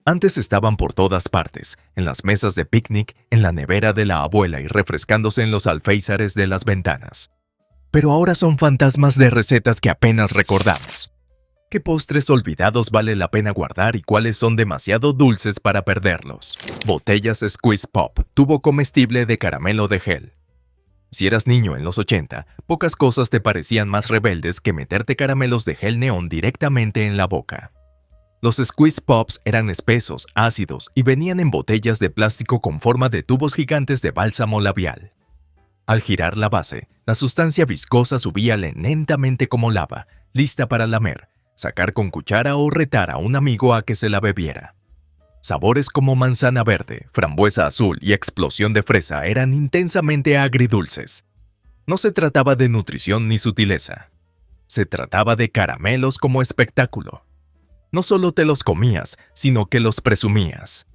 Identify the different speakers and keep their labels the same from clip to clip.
Speaker 1: Antes estaban por todas partes, en las mesas de picnic, en la nevera de la abuela y refrescándose en los alféizares de las ventanas. Pero ahora son fantasmas de recetas que apenas recordamos. ¿Qué postres olvidados vale la pena guardar y cuáles son demasiado dulces para perderlos? Botellas Squeeze Pop, tubo comestible de caramelo de gel. Si eras niño en los 80, pocas cosas te parecían más rebeldes que meterte caramelos de gel neón directamente en la boca. Los Squeeze Pops eran espesos, ácidos y venían en botellas de plástico con forma de tubos gigantes de bálsamo labial. Al girar la base, la sustancia viscosa subía lentamente como lava, lista para lamer, sacar con cuchara o retar a un amigo a que se la bebiera. Sabores como manzana verde, frambuesa azul y explosión de fresa eran intensamente agridulces. No se trataba de nutrición ni sutileza. Se trataba de caramelos como espectáculo. No solo te los comías, sino que los presumías.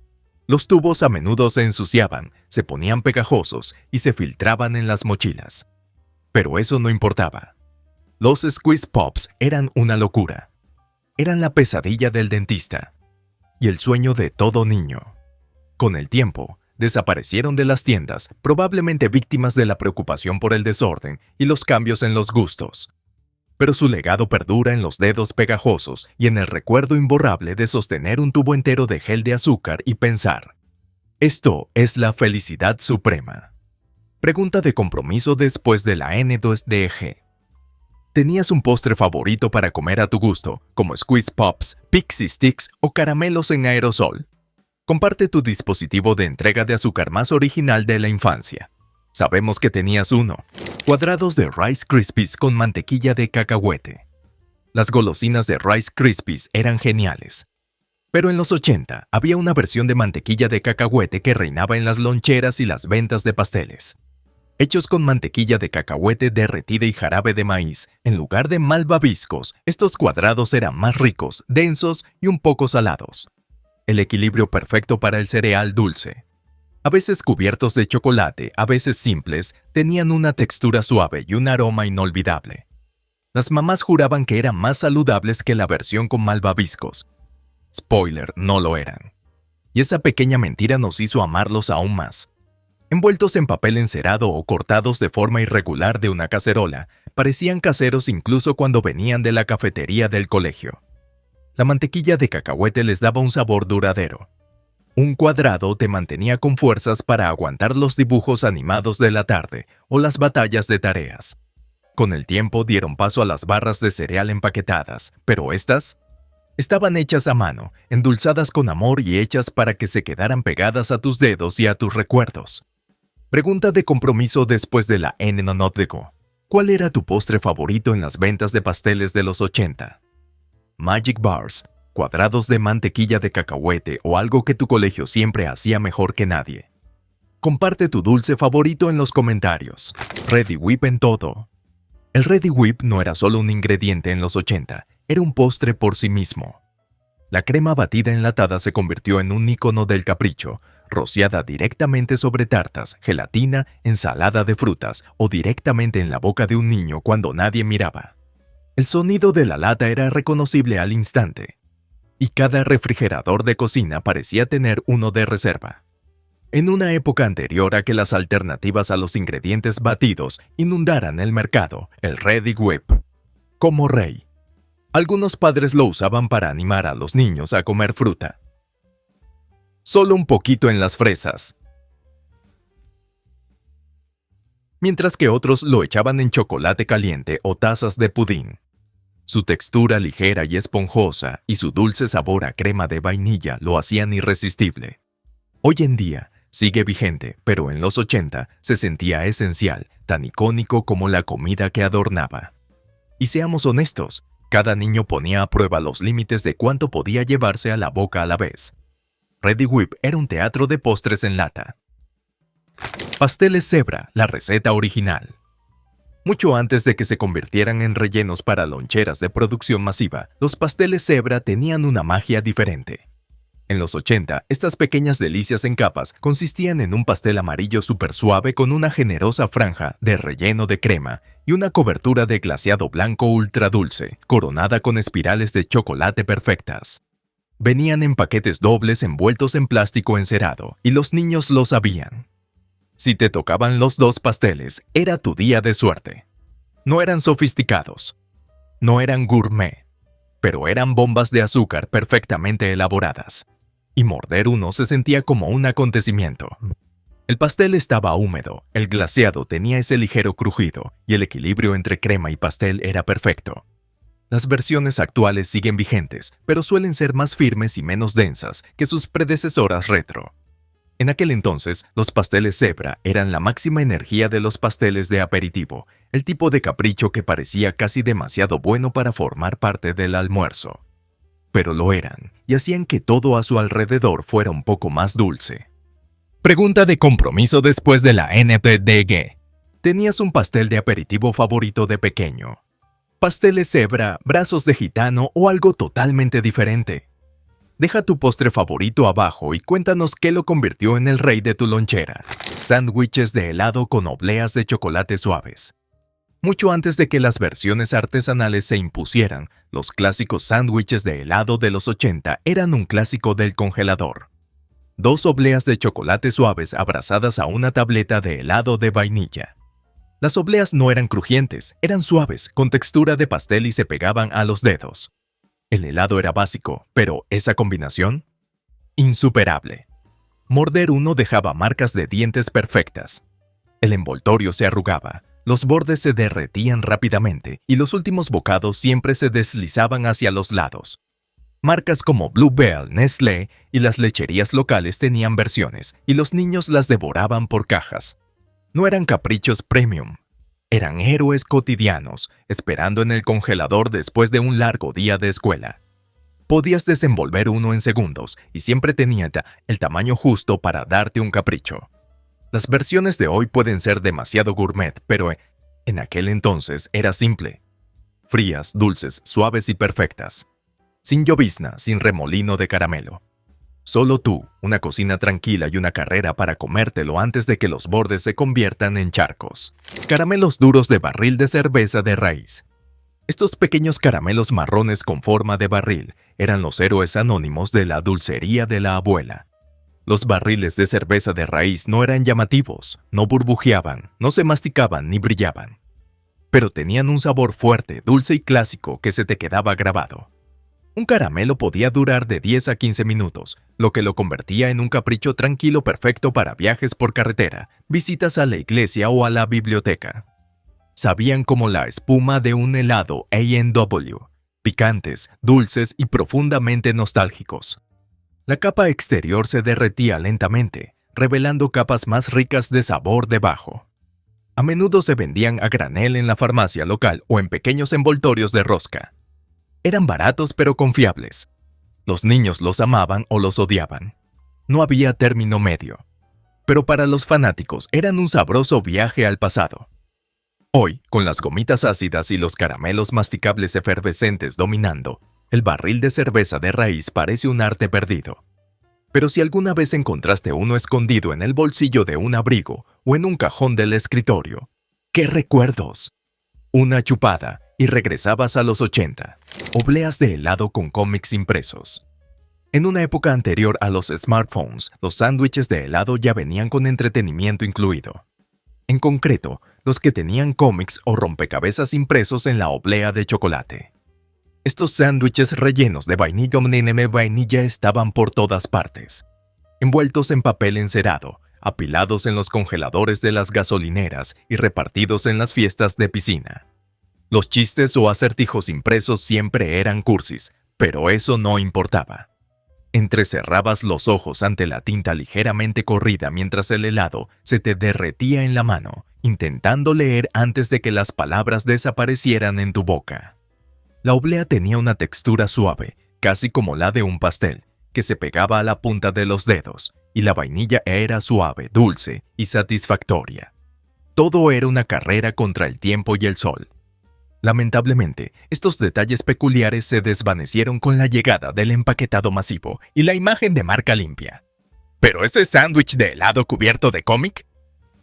Speaker 1: Los tubos a menudo se ensuciaban, se ponían pegajosos y se filtraban en las mochilas. Pero eso no importaba. Los Squeeze Pops eran una locura. Eran la pesadilla del dentista y el sueño de todo niño. Con el tiempo, desaparecieron de las tiendas, probablemente víctimas de la preocupación por el desorden y los cambios en los gustos. Pero su legado perdura en los dedos pegajosos y en el recuerdo imborrable de sostener un tubo entero de gel de azúcar y pensar: esto es la felicidad suprema. Pregunta de compromiso después de la N2DG. ¿Tenías un postre favorito para comer a tu gusto, como Squeeze Pops, Pixie Sticks o caramelos en aerosol? Comparte tu dispositivo de entrega de azúcar más original de la infancia. Sabemos que tenías uno: cuadrados de Rice Krispies con mantequilla de cacahuete. Las golosinas de Rice Krispies eran geniales. Pero en los 80 había una versión de mantequilla de cacahuete que reinaba en las loncheras y las ventas de pasteles. Hechos con mantequilla de cacahuete derretida y jarabe de maíz, en lugar de malvaviscos, estos cuadrados eran más ricos, densos y un poco salados. El equilibrio perfecto para el cereal dulce. A veces cubiertos de chocolate, a veces simples, tenían una textura suave y un aroma inolvidable. Las mamás juraban que eran más saludables que la versión con malvaviscos. Spoiler, no lo eran. Y esa pequeña mentira nos hizo amarlos aún más. Envueltos en papel encerado o cortados de forma irregular de una cacerola, parecían caseros incluso cuando venían de la cafetería del colegio. La mantequilla de cacahuete les daba un sabor duradero. Un cuadrado te mantenía con fuerzas para aguantar los dibujos animados de la tarde o las batallas de tareas. Con el tiempo dieron paso a las barras de cereal empaquetadas, pero estas estaban hechas a mano, endulzadas con amor y hechas para que se quedaran pegadas a tus dedos y a tus recuerdos. Pregunta de compromiso después de la N2DG. ¿Cuál era tu postre favorito en las ventas de pasteles de los 80? Magic Bars, cuadrados de mantequilla de cacahuete o algo que tu colegio siempre hacía mejor que nadie. Comparte tu dulce favorito en los comentarios. Reddi-wip en todo. El Reddi-wip no era solo un ingrediente en los 80, era un postre por sí mismo. La crema batida enlatada se convirtió en un ícono del capricho, rociada directamente sobre tartas, gelatina, ensalada de frutas o directamente en la boca de un niño cuando nadie miraba. El sonido de la lata era reconocible al instante, y cada refrigerador de cocina parecía tener uno de reserva. En una época anterior a que las alternativas a los ingredientes batidos inundaran el mercado, el Reddi-wip como rey. Algunos padres lo usaban para animar a los niños a comer fruta. Solo un poquito en las fresas. Mientras que otros lo echaban en chocolate caliente o tazas de pudín. Su textura ligera y esponjosa y su dulce sabor a crema de vainilla lo hacían irresistible. Hoy en día sigue vigente, pero en los 80 se sentía esencial, tan icónico como la comida que adornaba. Y seamos honestos, cada niño ponía a prueba los límites de cuánto podía llevarse a la boca a la vez. Reddi-wip era un teatro de postres en lata. Pasteles Zebra, la receta original. Mucho antes de que se convirtieran en rellenos para loncheras de producción masiva, los pasteles Zebra tenían una magia diferente. En los 80, estas pequeñas delicias en capas consistían en un pastel amarillo súper suave con una generosa franja de relleno de crema y una cobertura de glaseado blanco ultra dulce, coronada con espirales de chocolate perfectas. Venían en paquetes dobles envueltos en plástico encerado, y los niños lo sabían. Si te tocaban los dos pasteles, era tu día de suerte. No eran sofisticados, no eran gourmet, pero eran bombas de azúcar perfectamente elaboradas. Y morder uno se sentía como un acontecimiento. El pastel estaba húmedo, el glaseado tenía ese ligero crujido, y el equilibrio entre crema y pastel era perfecto. Las versiones actuales siguen vigentes, pero suelen ser más firmes y menos densas que sus predecesoras retro. En aquel entonces, los pasteles Zebra eran la máxima energía de los pasteles de aperitivo, el tipo de capricho que parecía casi demasiado bueno para formar parte del almuerzo. Pero lo eran, y hacían que todo a su alrededor fuera un poco más dulce. Pregunta de compromiso después de la NPDG. ¿Tenías un pastel de aperitivo favorito de pequeño? ¿Pasteles Zebra, brazos de gitano o algo totalmente diferente? Deja tu postre favorito abajo y cuéntanos qué lo convirtió en el rey de tu lonchera. Sándwiches de helado con obleas de chocolate suaves. Mucho antes de que las versiones artesanales se impusieran, los clásicos sándwiches de helado de los 80 eran un clásico del congelador. 2 obleas de chocolate suaves abrazadas a una tableta de helado de vainilla. Las obleas no eran crujientes, eran suaves, con textura de pastel y se pegaban a los dedos. El helado era básico, pero ¿esa combinación? Insuperable. Morder uno dejaba marcas de dientes perfectas. El envoltorio se arrugaba, los bordes se derretían rápidamente y los últimos bocados siempre se deslizaban hacia los lados. Marcas como Bluebell, Nestlé y las lecherías locales tenían versiones y los niños las devoraban por cajas. No eran caprichos premium. Eran héroes cotidianos, esperando en el congelador después de un largo día de escuela. Podías desenvolver uno en segundos y siempre tenía el tamaño justo para darte un capricho. Las versiones de hoy pueden ser demasiado gourmet, pero en aquel entonces era simple. Frías, dulces, suaves y perfectas. Sin llovizna, sin remolino de caramelo. Solo tú, una cocina tranquila y una carrera para comértelo antes de que los bordes se conviertan en charcos. Caramelos duros de barril de cerveza de raíz. Estos pequeños caramelos marrones con forma de barril eran los héroes anónimos de la dulcería de la abuela. Los barriles de cerveza de raíz no eran llamativos, no burbujeaban, no se masticaban ni brillaban. Pero tenían un sabor fuerte, dulce y clásico que se te quedaba grabado. Un caramelo podía durar de 10 a 15 minutos, lo que lo convertía en un capricho tranquilo perfecto para viajes por carretera, visitas a la iglesia o a la biblioteca. Sabían como la espuma de un helado A&W, picantes, dulces y profundamente nostálgicos. La capa exterior se derretía lentamente, revelando capas más ricas de sabor debajo. A menudo se vendían a granel en la farmacia local o en pequeños envoltorios de rosca. Eran baratos pero confiables. Los niños los amaban o los odiaban. No había término medio. Pero para los fanáticos eran un sabroso viaje al pasado. Hoy, con las gomitas ácidas y los caramelos masticables efervescentes dominando, el barril de cerveza de raíz parece un arte perdido. Pero si alguna vez encontraste uno escondido en el bolsillo de un abrigo o en un cajón del escritorio, ¡qué recuerdos! Una chupada y regresabas a los 80. Obleas de helado con cómics impresos. En una época anterior a los smartphones, los sándwiches de helado ya venían con entretenimiento incluido. En concreto, los que tenían cómics o rompecabezas impresos en la oblea de chocolate. Estos sándwiches rellenos de vainilla o M&M vainilla estaban por todas partes. Envueltos en papel encerado, apilados en los congeladores de las gasolineras y repartidos en las fiestas de piscina. Los chistes o acertijos impresos siempre eran cursis, pero eso no importaba. Entrecerrabas los ojos ante la tinta ligeramente corrida mientras el helado se te derretía en la mano, intentando leer antes de que las palabras desaparecieran en tu boca. La oblea tenía una textura suave, casi como la de un pastel, que se pegaba a la punta de los dedos, y la vainilla era suave, dulce y satisfactoria. Todo era una carrera contra el tiempo y el sol. Lamentablemente, estos detalles peculiares se desvanecieron con la llegada del empaquetado masivo y la imagen de marca limpia. ¿Pero ese sándwich de helado cubierto de cómic?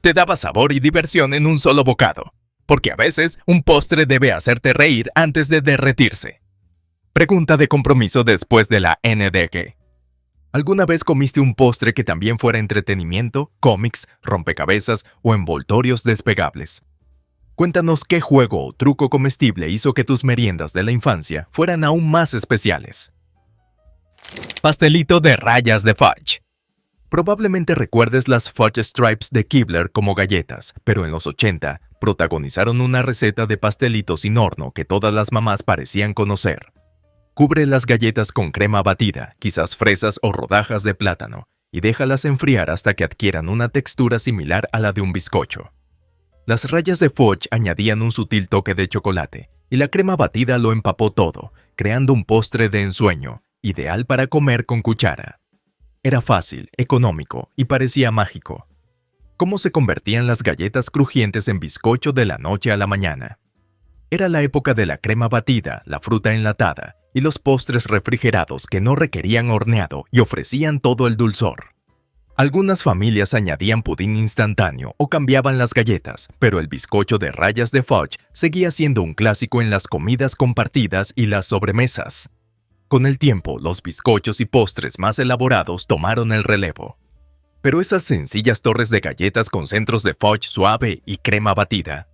Speaker 1: Te daba sabor y diversión en un solo bocado, porque a veces un postre debe hacerte reír antes de derretirse. Pregunta de compromiso después de la NDG. ¿Alguna vez comiste un postre que también fuera entretenimiento, cómics, rompecabezas o envoltorios despegables? Cuéntanos qué juego o truco comestible hizo que tus meriendas de la infancia fueran aún más especiales. Pastelito de rayas de fudge. Probablemente recuerdes las Fudge Stripes de Keebler como galletas, pero en los 80 protagonizaron una receta de pastelitos sin horno que todas las mamás parecían conocer. Cubre las galletas con crema batida, quizás fresas o rodajas de plátano, y déjalas enfriar hasta que adquieran una textura similar a la de un bizcocho. Las rayas de fudge añadían un sutil toque de chocolate, y la crema batida lo empapó todo, creando un postre de ensueño, ideal para comer con cuchara. Era fácil, económico y parecía mágico. ¿Cómo se convertían las galletas crujientes en bizcocho de la noche a la mañana? Era la época de la crema batida, la fruta enlatada y los postres refrigerados que no requerían horneado y ofrecían todo el dulzor. Algunas familias añadían pudín instantáneo o cambiaban las galletas, pero el bizcocho de rayas de fudge seguía siendo un clásico en las comidas compartidas y las sobremesas. Con el tiempo, los bizcochos y postres más elaborados tomaron el relevo. Pero esas sencillas torres de galletas con centros de fudge suave y crema batida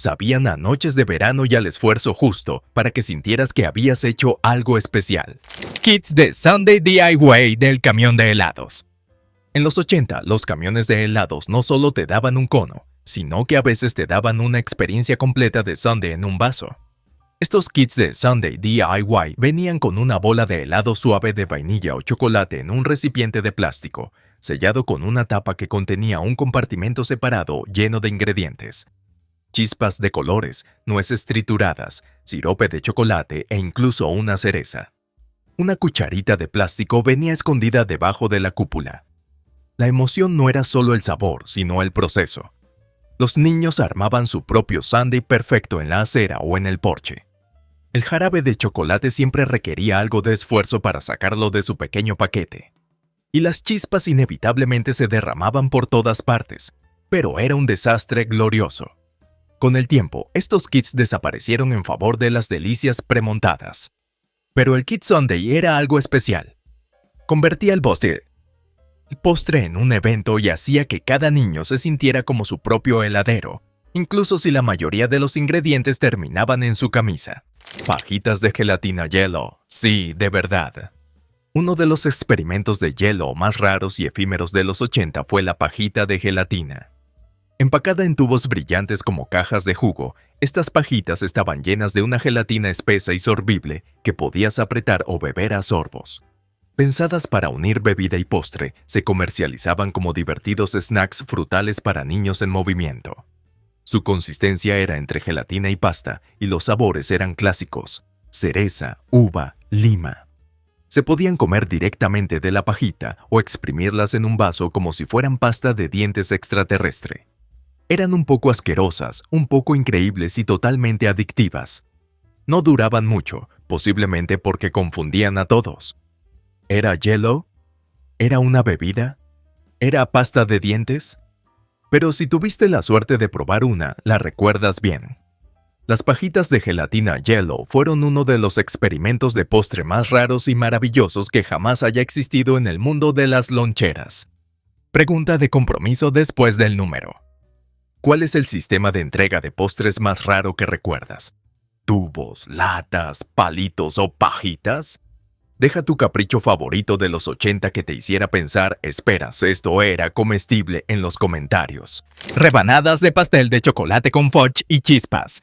Speaker 1: sabían a noches de verano y al esfuerzo justo para que sintieras que habías hecho algo especial. Kits de Sunday DIY del camión de helados. En los 80, los camiones de helados no solo te daban un cono, sino que a veces te daban una experiencia completa de sundae en un vaso. Estos kits de Sunday DIY venían con una bola de helado suave de vainilla o chocolate en un recipiente de plástico, sellado con una tapa que contenía un compartimento separado lleno de ingredientes. Chispas de colores, nueces trituradas, sirope de chocolate e incluso una cereza. Una cucharita de plástico venía escondida debajo de la cúpula. La emoción no era solo el sabor, sino el proceso. Los niños armaban su propio sundae perfecto en la acera o en el porche. El jarabe de chocolate siempre requería algo de esfuerzo para sacarlo de su pequeño paquete. Y las chispas inevitablemente se derramaban por todas partes, pero era un desastre glorioso. Con el tiempo, estos kits desaparecieron en favor de las delicias premontadas. Pero el kit sundae era algo especial. Convertía el postre en un evento y hacía que cada niño se sintiera como su propio heladero, incluso si la mayoría de los ingredientes terminaban en su camisa. Fajitas de gelatina Jell-O, sí, de verdad. Uno de los experimentos de Jell-O más raros y efímeros de los 80 fue la pajita de gelatina. Empacada en tubos brillantes como cajas de jugo, estas pajitas estaban llenas de una gelatina espesa y sorbible que podías apretar o beber a sorbos. Pensadas para unir bebida y postre, se comercializaban como divertidos snacks frutales para niños en movimiento. Su consistencia era entre gelatina y pasta, y los sabores eran clásicos: cereza, uva, lima. Se podían comer directamente de la pajita o exprimirlas en un vaso como si fueran pasta de dientes extraterrestre. Eran un poco asquerosas, un poco increíbles y totalmente adictivas. No duraban mucho, posiblemente porque confundían a todos. ¿Era Jell-O? ¿Era una bebida? ¿Era pasta de dientes? Pero si tuviste la suerte de probar una, la recuerdas bien. Las pajitas de gelatina Jell-O fueron uno de los experimentos de postre más raros y maravillosos que jamás haya existido en el mundo de las loncheras. Pregunta de compromiso después del número. ¿Cuál es el sistema de entrega de postres más raro que recuerdas? ¿Tubos, latas, palitos o pajitas? Deja tu capricho favorito de los 80 que te hiciera pensar, esperas, esto era comestible en los comentarios. Rebanadas de pastel de chocolate con fudge y chispas.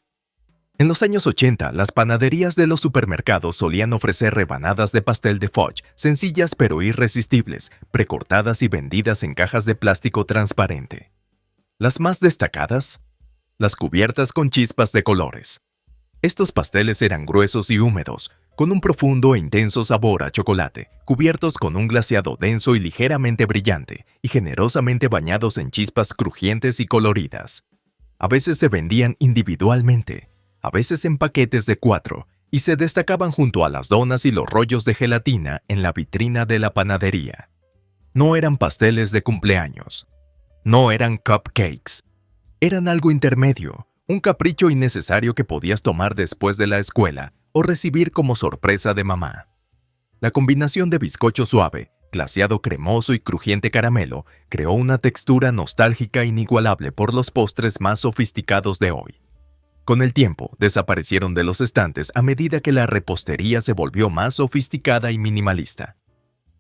Speaker 1: En los años 80, las panaderías de los supermercados solían ofrecer rebanadas de pastel de fudge, sencillas pero irresistibles, precortadas y vendidas en cajas de plástico transparente. Las más destacadas, las cubiertas con chispas de colores. Estos pasteles eran gruesos y húmedos, con un profundo e intenso sabor a chocolate, cubiertos con un glaseado denso y ligeramente brillante, y generosamente bañados en chispas crujientes y coloridas. A veces se vendían individualmente, a veces en paquetes de 4, y se destacaban junto a las donas y los rollos de gelatina en la vitrina de la panadería. No eran pasteles de cumpleaños. No eran cupcakes. Eran algo intermedio, un capricho innecesario que podías tomar después de la escuela o recibir como sorpresa de mamá. La combinación de bizcocho suave, glaseado cremoso y crujiente caramelo creó una textura nostálgica inigualable por los postres más sofisticados de hoy. Con el tiempo, desaparecieron de los estantes a medida que la repostería se volvió más sofisticada y minimalista.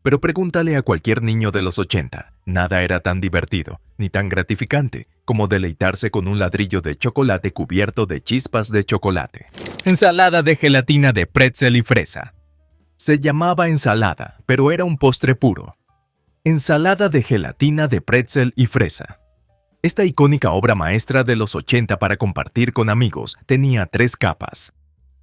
Speaker 1: Pero pregúntale a cualquier niño de los 80, nada era tan divertido, ni tan gratificante, como deleitarse con un ladrillo de chocolate cubierto de chispas de chocolate. Ensalada de gelatina de pretzel y fresa. Se llamaba ensalada, pero era un postre puro. Ensalada de gelatina de pretzel y fresa. Esta icónica obra maestra de los 80 para compartir con amigos tenía 3 capas.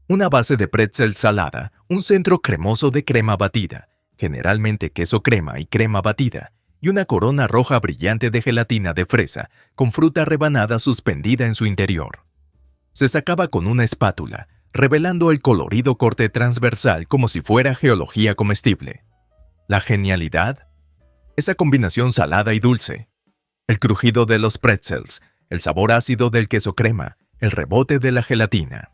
Speaker 1: Una base de pretzel salada, un centro cremoso de crema batida, generalmente queso crema y crema batida, y una corona roja brillante de gelatina de fresa, con fruta rebanada suspendida en su interior. Se sacaba con una espátula, revelando el colorido corte transversal como si fuera geología comestible. ¿La genialidad? Esa combinación salada y dulce. El crujido de los pretzels, el sabor ácido del queso crema, el rebote de la gelatina.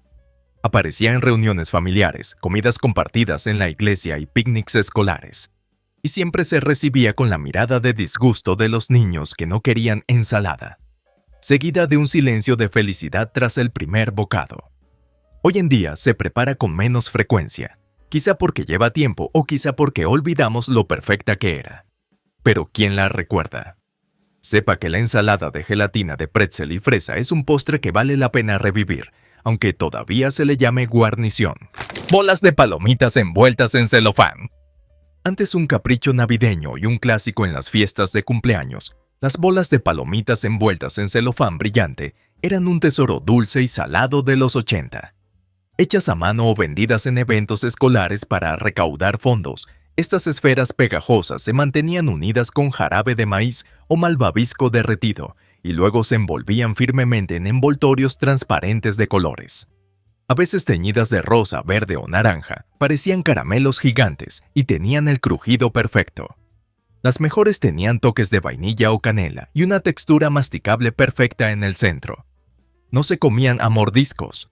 Speaker 1: Aparecía en reuniones familiares, comidas compartidas en la iglesia y picnics escolares. Y siempre se recibía con la mirada de disgusto de los niños que no querían ensalada, seguida de un silencio de felicidad tras el primer bocado. Hoy en día se prepara con menos frecuencia, quizá porque lleva tiempo o quizá porque olvidamos lo perfecta que era. Pero ¿quién la recuerda? Sepa que la ensalada de gelatina de pretzel y fresa es un postre que vale la pena revivir, aunque todavía se le llame guarnición. Bolas de palomitas envueltas en celofán. Antes un capricho navideño y un clásico en las fiestas de cumpleaños, las bolas de palomitas envueltas en celofán brillante eran un tesoro dulce y salado de los 80. Hechas a mano o vendidas en eventos escolares para recaudar fondos, estas esferas pegajosas se mantenían unidas con jarabe de maíz o malvavisco derretido y luego se envolvían firmemente en envoltorios transparentes de colores. A veces teñidas de rosa, verde o naranja, parecían caramelos gigantes y tenían el crujido perfecto. Las mejores tenían toques de vainilla o canela y una textura masticable perfecta en el centro. No se comían a mordiscos,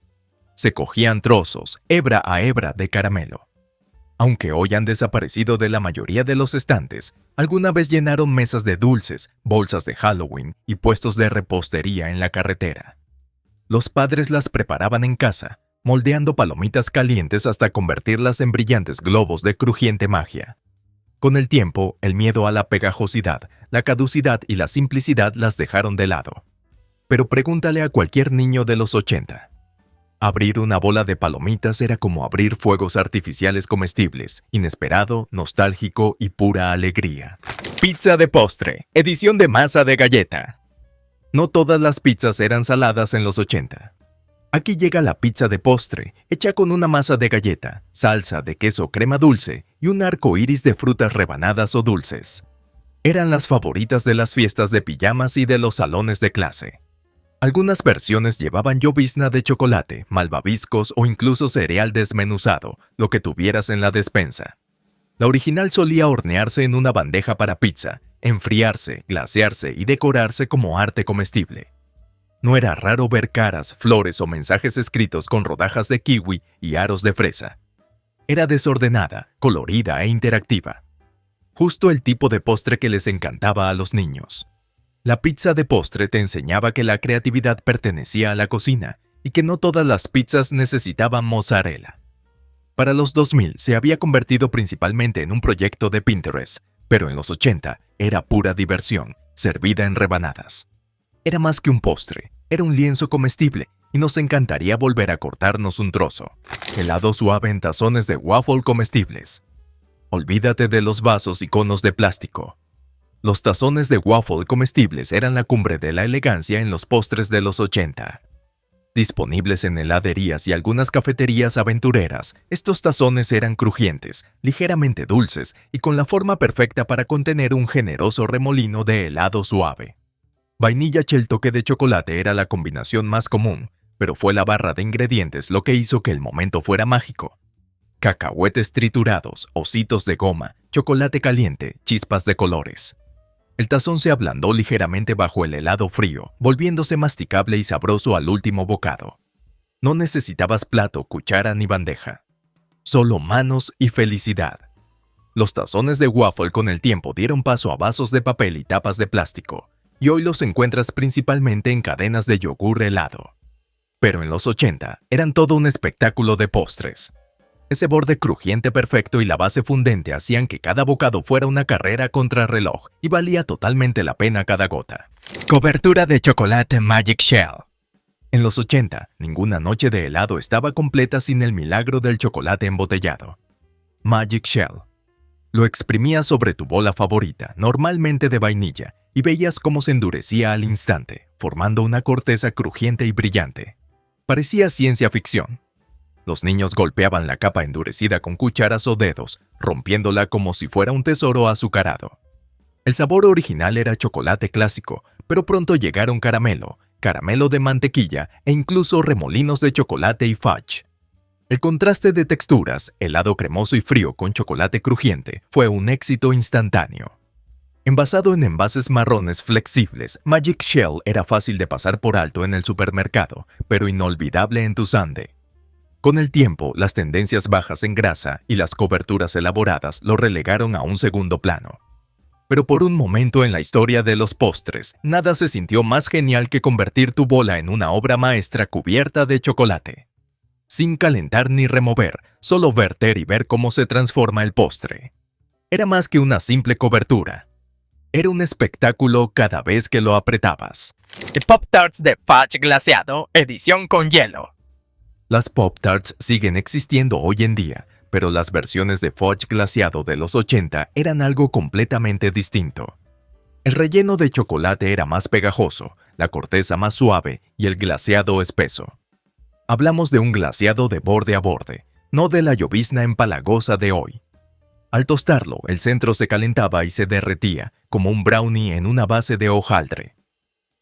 Speaker 1: se cogían trozos, hebra a hebra de caramelo. Aunque hoy han desaparecido de la mayoría de los estantes, alguna vez llenaron mesas de dulces, bolsas de Halloween y puestos de repostería en la carretera. Los padres las preparaban en casa, moldeando palomitas calientes hasta convertirlas en brillantes globos de crujiente magia. Con el tiempo, el miedo a la pegajosidad, la caducidad y la simplicidad las dejaron de lado. Pero pregúntale a cualquier niño de los 80. Abrir una bola de palomitas era como abrir fuegos artificiales comestibles, inesperado, nostálgico y pura alegría. Pizza de postre, edición de masa de galleta. No todas las pizzas eran saladas en los 80. Aquí llega la pizza de postre, hecha con una masa de galleta, salsa de queso crema dulce y un arco iris de frutas rebanadas o dulces. Eran las favoritas de las fiestas de pijamas y de los salones de clase. Algunas versiones llevaban llovizna de chocolate, malvaviscos o incluso cereal desmenuzado, lo que tuvieras en la despensa. La original solía hornearse en una bandeja para pizza, enfriarse, glasearse y decorarse como arte comestible. No era raro ver caras, flores o mensajes escritos con rodajas de kiwi y aros de fresa. Era desordenada, colorida e interactiva. Justo el tipo de postre que les encantaba a los niños. La pizza de postre te enseñaba que la creatividad pertenecía a la cocina y que no todas las pizzas necesitaban mozzarella. Para los 2000 se había convertido principalmente en un proyecto de Pinterest, pero en los 80 era pura diversión, servida en rebanadas. Era más que un postre, era un lienzo comestible y nos encantaría volver a cortarnos un trozo. Helado suave en tazones de waffle comestibles. Olvídate de los vasos y conos de plástico. Los tazones de waffle comestibles eran la cumbre de la elegancia en los postres de los 80. Disponibles en heladerías y algunas cafeterías aventureras, estos tazones eran crujientes, ligeramente dulces y con la forma perfecta para contener un generoso remolino de helado suave. Vainilla y el toque de chocolate era la combinación más común, pero fue la barra de ingredientes lo que hizo que el momento fuera mágico. Cacahuetes triturados, ositos de goma, chocolate caliente, chispas de colores. El tazón se ablandó ligeramente bajo el helado frío, volviéndose masticable y sabroso al último bocado. No necesitabas plato, cuchara ni bandeja. Solo manos y felicidad. Los tazones de waffle con el tiempo dieron paso a vasos de papel y tapas de plástico, y hoy los encuentras principalmente en cadenas de yogur helado. Pero en los 80 eran todo un espectáculo de postres. Ese borde crujiente perfecto y la base fundente hacían que cada bocado fuera una carrera contra reloj y valía totalmente la pena cada gota. Cobertura de chocolate Magic Shell. En los 80, ninguna noche de helado estaba completa sin el milagro del chocolate embotellado. Magic Shell. Lo exprimías sobre tu bola favorita, normalmente de vainilla, y veías cómo se endurecía al instante, formando una corteza crujiente y brillante. Parecía ciencia ficción. Los niños golpeaban la capa endurecida con cucharas o dedos, rompiéndola como si fuera un tesoro azucarado. El sabor original era chocolate clásico, pero pronto llegaron caramelo de mantequilla e incluso remolinos de chocolate y fudge. El contraste de texturas, helado cremoso y frío con chocolate crujiente, fue un éxito instantáneo. Envasado en envases marrones flexibles, Magic Shell era fácil de pasar por alto en el supermercado, pero inolvidable en tu sundae. Con el tiempo, las tendencias bajas en grasa y las coberturas elaboradas lo relegaron a un segundo plano. Pero por un momento en la historia de los postres, nada se sintió más genial que convertir tu bola en una obra maestra cubierta de chocolate. Sin calentar ni remover, solo verter y ver cómo se transforma el postre. Era más que una simple cobertura. Era un espectáculo cada vez que lo apretabas.
Speaker 2: The Pop-Tarts de Fudge glaseado, edición con hielo.
Speaker 1: Las Pop-Tarts siguen existiendo hoy en día, pero las versiones de fudge glaseado de los 80 eran algo completamente distinto. El relleno de chocolate era más pegajoso, la corteza más suave y el glaseado espeso. Hablamos de un glaseado de borde a borde, no de la llovizna empalagosa de hoy. Al tostarlo, el centro se calentaba y se derretía, como un brownie en una base de hojaldre.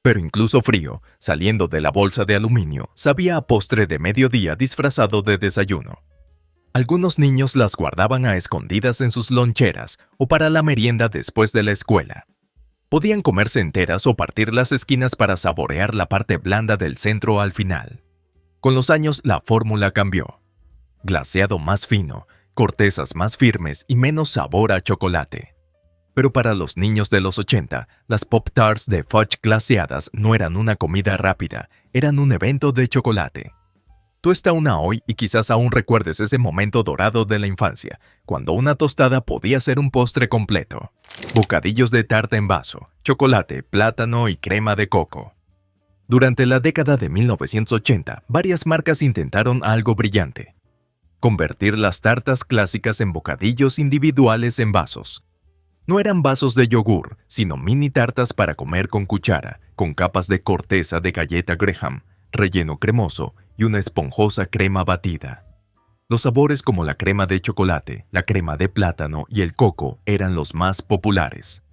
Speaker 1: Pero incluso frío, saliendo de la bolsa de aluminio, sabía a postre de mediodía disfrazado de desayuno. Algunos niños las guardaban a escondidas en sus loncheras o para la merienda después de la escuela. Podían comerse enteras o partir las esquinas para saborear la parte blanda del centro al final. Con los años, la fórmula cambió. Glaseado más fino, cortezas más firmes y menos sabor a chocolate. Pero para los niños de los 80, las Pop-Tarts de fudge glaseadas no eran una comida rápida, eran un evento de chocolate. Tú estás una hoy y quizás aún recuerdes ese momento dorado de la infancia, cuando una tostada podía ser un postre completo. Bocadillos de tarta en vaso, chocolate, plátano y crema de coco. Durante la década de 1980, varias marcas intentaron algo brillante: convertir las tartas clásicas en bocadillos individuales en vasos. No eran vasos de yogur, sino mini tartas para comer con cuchara, con capas de corteza de galleta Graham, relleno cremoso y una esponjosa crema batida. Los sabores como la crema de chocolate, la crema de plátano y el coco eran los más populares.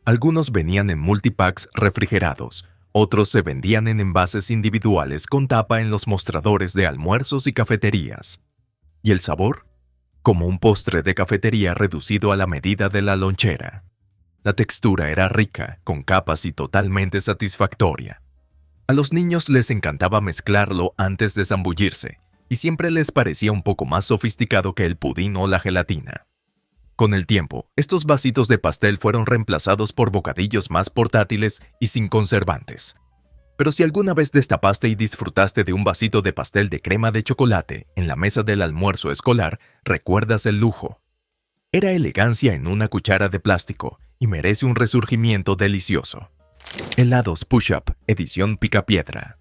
Speaker 1: Algunos venían en multipacks refrigerados, otros se vendían en envases individuales con tapa en los mostradores de almuerzos y cafeterías. ¿Y el sabor? Como un postre de cafetería reducido a la medida de la lonchera. La textura era rica, con capas y totalmente satisfactoria. A los niños les encantaba mezclarlo antes de zambullirse, y siempre les parecía un poco más sofisticado que el pudín o la gelatina. Con el tiempo, estos vasitos de pastel fueron reemplazados por bocadillos más portátiles y sin conservantes. Pero si alguna vez destapaste y disfrutaste de un vasito de pastel de crema de chocolate en la mesa del almuerzo escolar, recuerdas el lujo. Era elegancia en una cuchara de plástico y merece un resurgimiento delicioso. Helados Push-Up, edición Picapiedra.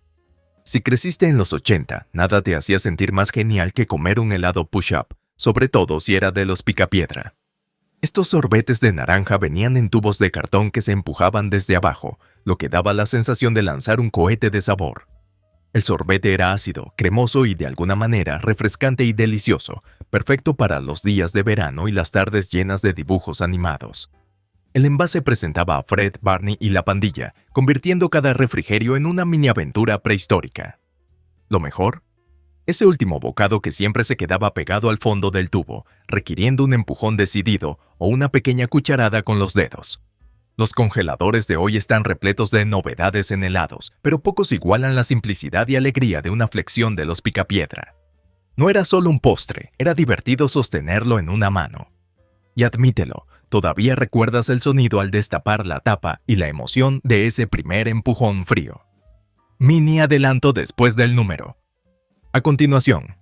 Speaker 1: Si creciste en los 80, nada te hacía sentir más genial que comer un helado Push-Up, sobre todo si era de los Picapiedra. Estos sorbetes de naranja venían en tubos de cartón que se empujaban desde abajo, lo que daba la sensación de lanzar un cohete de sabor. El sorbete era ácido, cremoso y de alguna manera refrescante y delicioso, perfecto para los días de verano y las tardes llenas de dibujos animados. El envase presentaba a Fred, Barney y la pandilla, convirtiendo cada refrigerio en una mini aventura prehistórica. Lo mejor, ese último bocado que siempre se quedaba pegado al fondo del tubo, requiriendo un empujón decidido o una pequeña cucharada con los dedos. Los congeladores de hoy están repletos de novedades en helados, pero pocos igualan la simplicidad y alegría de una flexión de los Picapiedra. No era solo un postre, era divertido sostenerlo en una mano. Y admítelo, todavía recuerdas el sonido al destapar la tapa y la emoción de ese primer empujón frío. Mini adelanto después del número. A continuación,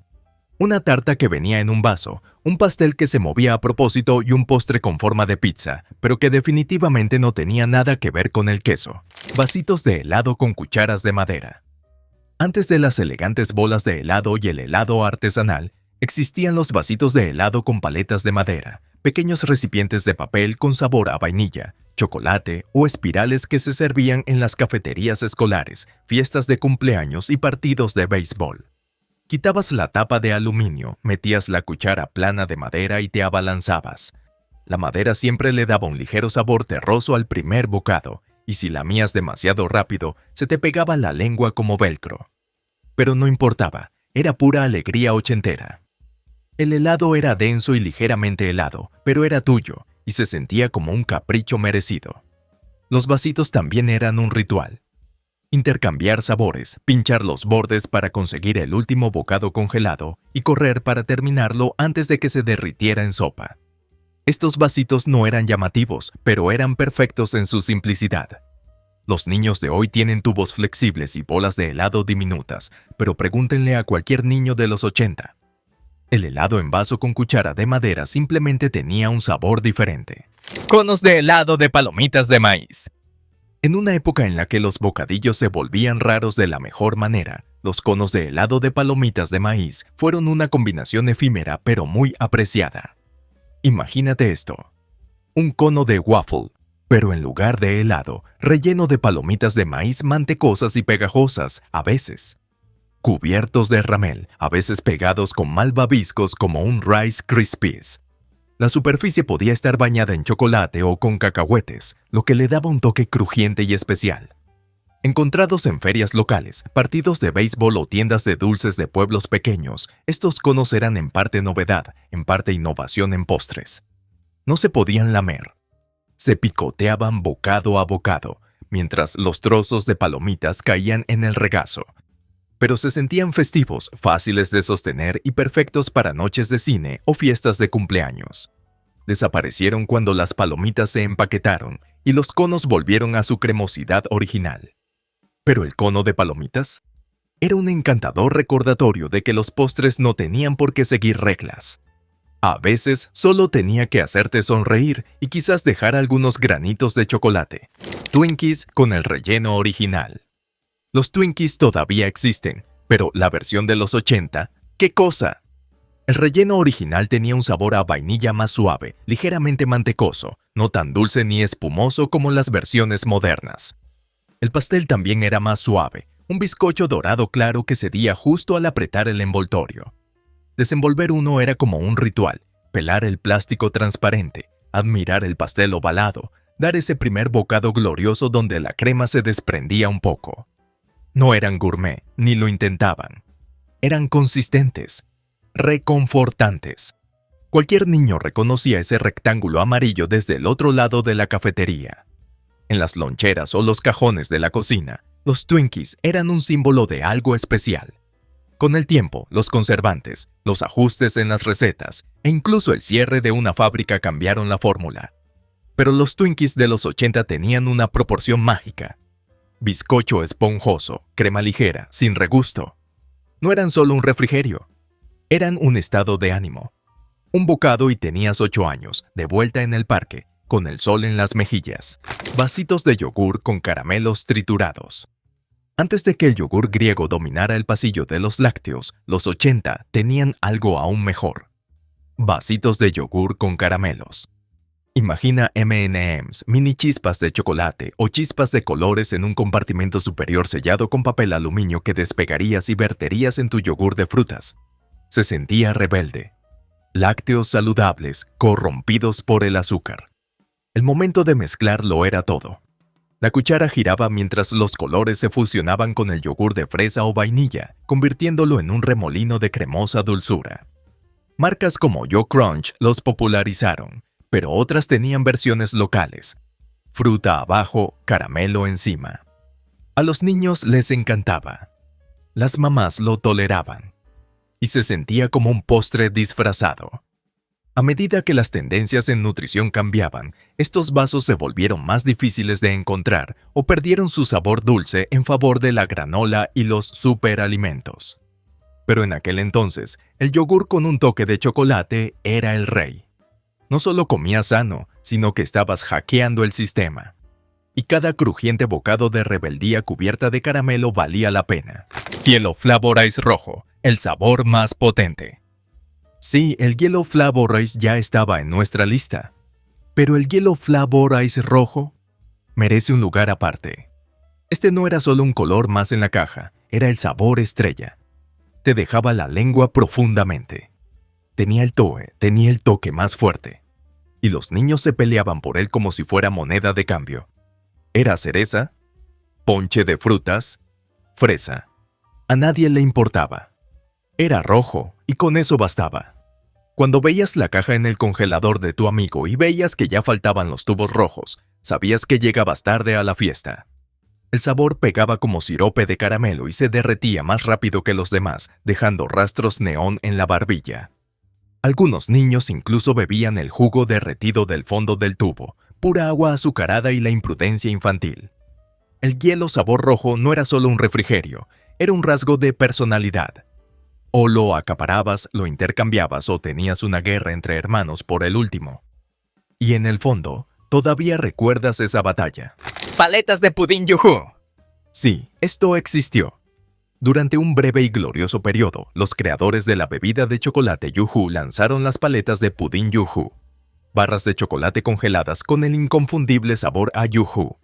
Speaker 1: una tarta que venía en un vaso, un pastel que se movía a propósito y un postre con forma de pizza, pero que definitivamente no tenía nada que ver con el queso. Vasitos de helado con cucharas de madera. Antes de las elegantes bolas de helado y el helado artesanal, existían los vasitos de helado con paletas de madera, pequeños recipientes de papel con sabor a vainilla, chocolate o espirales que se servían en las cafeterías escolares, fiestas de cumpleaños y partidos de béisbol. Quitabas la tapa de aluminio, metías la cuchara plana de madera y te abalanzabas. La madera siempre le daba un ligero sabor terroso al primer bocado, y si lamías demasiado rápido, se te pegaba la lengua como velcro. Pero no importaba, era pura alegría ochentera. El helado era denso y ligeramente helado, pero era tuyo, y se sentía como un capricho merecido. Los vasitos también eran un ritual. Intercambiar sabores, pinchar los bordes para conseguir el último bocado congelado y correr para terminarlo antes de que se derritiera en sopa. Estos vasitos no eran llamativos, pero eran perfectos en su simplicidad. Los niños de hoy tienen tubos flexibles y bolas de helado diminutas, pero pregúntenle a cualquier niño de los 80. El helado en vaso con cuchara de madera simplemente tenía un sabor diferente.
Speaker 2: Conos de helado de palomitas de maíz.
Speaker 1: En una época en la que los bocadillos se volvían raros de la mejor manera, los conos de helado de palomitas de maíz fueron una combinación efímera pero muy apreciada. Imagínate esto: un cono de waffle, pero en lugar de helado, relleno de palomitas de maíz mantecosas y pegajosas, a veces. Cubiertos de ramel, a veces pegados con malvaviscos como un Rice Krispies. La superficie podía estar bañada en chocolate o con cacahuetes, lo que le daba un toque crujiente y especial. Encontrados en ferias locales, partidos de béisbol o tiendas de dulces de pueblos pequeños, estos conos eran en parte novedad, en parte innovación en postres. No se podían lamer. Se picoteaban bocado a bocado, mientras los trozos de palomitas caían en el regazo. Pero se sentían festivos, fáciles de sostener y perfectos para noches de cine o fiestas de cumpleaños. Desaparecieron cuando las palomitas se empaquetaron y los conos volvieron a su cremosidad original. ¿Pero el cono de palomitas? Era un encantador recordatorio de que los postres no tenían por qué seguir reglas. A veces solo tenía que hacerte sonreír y quizás dejar algunos granitos de chocolate. Twinkies con el relleno original. Los Twinkies todavía existen, pero la versión de los 80, ¿qué cosa? El relleno original tenía un sabor a vainilla más suave, ligeramente mantecoso, no tan dulce ni espumoso como las versiones modernas. El pastel también era más suave, un bizcocho dorado claro que cedía justo al apretar el envoltorio. Desenvolver uno era como un ritual: pelar el plástico transparente, admirar el pastel ovalado, dar ese primer bocado glorioso donde la crema se desprendía un poco. No eran gourmet, ni lo intentaban. Eran consistentes, reconfortantes. Cualquier niño reconocía ese rectángulo amarillo desde el otro lado de la cafetería. En las loncheras o los cajones de la cocina, los Twinkies eran un símbolo de algo especial. Con el tiempo, los conservantes, los ajustes en las recetas e incluso el cierre de una fábrica cambiaron la fórmula. Pero los Twinkies de los 80 tenían una proporción mágica. Bizcocho esponjoso, crema ligera, sin regusto. No eran solo un refrigerio, eran un estado de ánimo. Un bocado y tenías 8 años, de vuelta en el parque, con el sol en las mejillas. Vasitos de yogur con caramelos triturados. Antes de que el yogur griego dominara el pasillo de los lácteos, los 80 tenían algo aún mejor. Vasitos de yogur con caramelos. Imagina M&M's, mini chispas de chocolate o chispas de colores en un compartimento superior sellado con papel aluminio que despegarías y verterías en tu yogur de frutas. Se sentía rebelde. Lácteos saludables, corrompidos por el azúcar. El momento de mezclar lo era todo. La cuchara giraba mientras los colores se fusionaban con el yogur de fresa o vainilla, convirtiéndolo en un remolino de cremosa dulzura. Marcas como Yo Crunch los popularizaron, pero otras tenían versiones locales. fruta abajo, caramelo encima. A los niños les encantaba. Las mamás lo toleraban. Y se sentía como un postre disfrazado. A medida que las tendencias en nutrición cambiaban, estos vasos se volvieron más difíciles de encontrar o perdieron su sabor dulce en favor de la granola y los superalimentos. Pero en aquel entonces, el yogur con un toque de chocolate era el rey. No solo comías sano, sino que estabas hackeando el sistema. Y cada crujiente bocado de rebeldía cubierta de caramelo valía la pena.
Speaker 2: Yellow Flavor Ice rojo, el sabor más potente.
Speaker 1: Sí, el Yellow Flavor Ice ya estaba en nuestra lista. Pero el Yellow Flavor Ice rojo merece un lugar aparte. Este no era solo un color más en la caja, era el sabor estrella. Te dejaba la lengua profundamente. Tenía el toque más fuerte. Y los niños se peleaban por él como si fuera moneda de cambio. Era cereza, ponche de frutas, fresa. A nadie le importaba. Era rojo, y con eso bastaba. Cuando veías la caja en el congelador de tu amigo y veías que ya faltaban los tubos rojos, sabías que llegabas tarde a la fiesta. El sabor pegaba como sirope de caramelo y se derretía más rápido que los demás, dejando rastros neón en la barbilla. Algunos niños incluso bebían el jugo derretido del fondo del tubo, pura agua azucarada y la imprudencia infantil. El hielo sabor rojo no era solo un refrigerio, era un rasgo de personalidad. O lo acaparabas, lo intercambiabas o tenías una guerra entre hermanos por el último. Y en el fondo, todavía recuerdas esa batalla.
Speaker 2: Paletas de pudín Yoo-hoo.
Speaker 1: Sí, esto existió. Durante un breve y glorioso periodo, los creadores de la bebida de chocolate Yoo-hoo lanzaron las paletas de pudín Yoo-hoo, barras de chocolate congeladas con el inconfundible sabor a Yoo-hoo.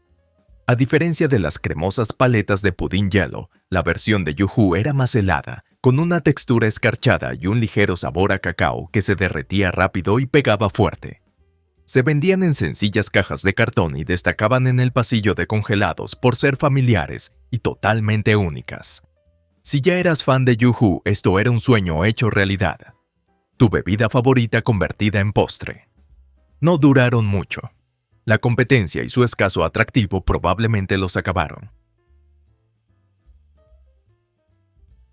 Speaker 1: A diferencia de las cremosas paletas de pudín hielo, la versión de Yoo-hoo era más helada, con una textura escarchada y un ligero sabor a cacao que se derretía rápido y pegaba fuerte. Se vendían en sencillas cajas de cartón y destacaban en el pasillo de congelados por ser familiares y totalmente únicas. Si ya eras fan de Yoo-hoo, esto era un sueño hecho realidad. Tu bebida favorita convertida en postre. No duraron mucho. La competencia y su escaso atractivo probablemente los acabaron.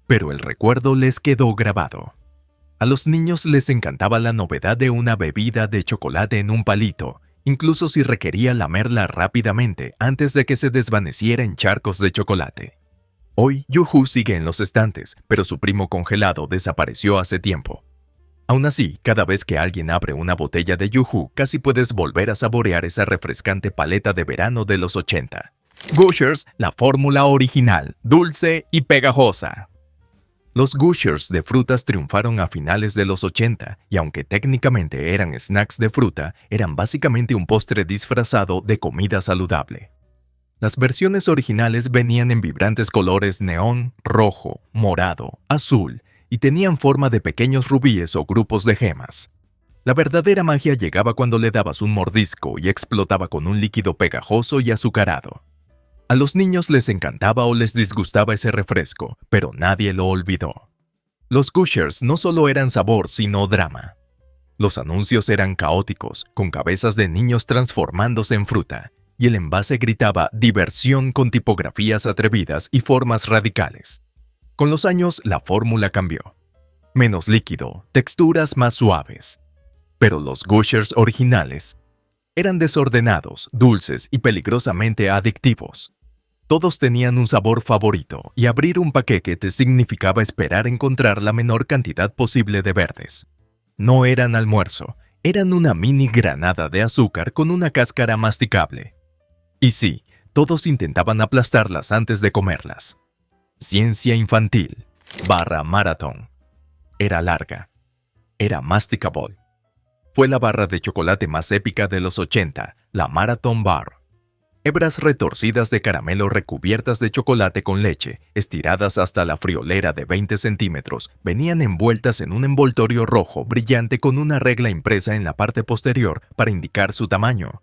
Speaker 1: Pero el recuerdo les quedó grabado. A los niños les encantaba la novedad de una bebida de chocolate en un palito, incluso si requería lamerla rápidamente antes de que se desvaneciera en charcos de chocolate. Hoy, Yoo-hoo sigue en los estantes, pero su primo congelado desapareció hace tiempo. Aún así, cada vez que alguien abre una botella de Yoo-hoo, casi puedes volver a saborear esa refrescante paleta de verano de los 80.
Speaker 2: Gushers, la fórmula original, dulce y pegajosa.
Speaker 1: Los Gushers de frutas triunfaron a finales de los 80 y aunque técnicamente eran snacks de fruta, eran básicamente un postre disfrazado de comida saludable. Las versiones originales venían en vibrantes colores neón, rojo, morado, azul y tenían forma de pequeños rubíes o grupos de gemas. La verdadera magia llegaba cuando le dabas un mordisco y explotaba con un líquido pegajoso y azucarado. A los niños les encantaba o les disgustaba ese refresco, pero nadie lo olvidó. Los Gushers no solo eran sabor, sino drama. Los anuncios eran caóticos, con cabezas de niños transformándose en fruta, y el envase gritaba diversión con tipografías atrevidas y formas radicales. Con los años, la fórmula cambió. Menos líquido, texturas más suaves. Pero los Gushers originales eran desordenados, dulces y peligrosamente adictivos. Todos tenían un sabor favorito y abrir un paquete te significaba esperar encontrar la menor cantidad posible de verdes. No eran almuerzo, eran una mini granada de azúcar con una cáscara masticable. Y sí, todos intentaban aplastarlas antes de comerlas. Ciencia infantil, maratón. Era larga. Era masticable. Fue la barra de chocolate más épica de los 80, la Marathon Bar. Hebras retorcidas de caramelo recubiertas de chocolate con leche, estiradas hasta la friolera de 20 centímetros, venían envueltas en un envoltorio rojo brillante con una regla impresa en la parte posterior para indicar su tamaño.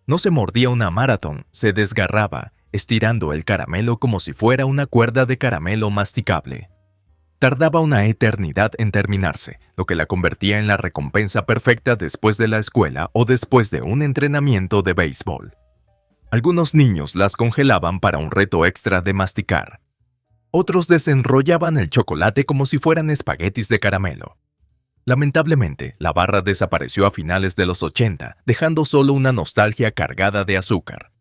Speaker 1: No se mordía una Marathon, se desgarraba, estirando el caramelo como si fuera una cuerda de caramelo masticable. Tardaba una eternidad en terminarse, lo que la convertía en la recompensa perfecta después de la escuela o después de un entrenamiento de béisbol. Algunos niños las congelaban para un reto extra de masticar. Otros desenrollaban el chocolate como si fueran espaguetis de caramelo. Lamentablemente, la barra desapareció a finales de los 80, dejando solo una nostalgia cargada de azúcar.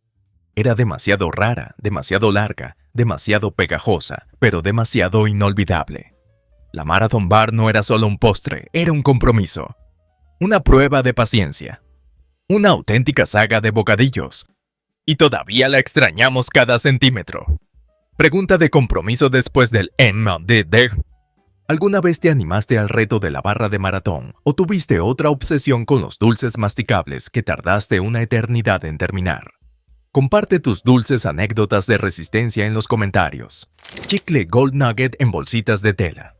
Speaker 1: Era demasiado rara, demasiado larga, demasiado pegajosa, pero demasiado inolvidable. La Marathon Bar no era solo un postre, era un compromiso. Una prueba de paciencia. Una auténtica saga de bocadillos. Y todavía la extrañamos cada centímetro. Pregunta de compromiso después del MDD. ¿Alguna vez te animaste al reto de la barra de maratón o tuviste otra obsesión con los dulces masticables que tardaste una eternidad en terminar? Comparte tus dulces anécdotas de resistencia en los comentarios. Chicle Gold Nugget en bolsitas de tela.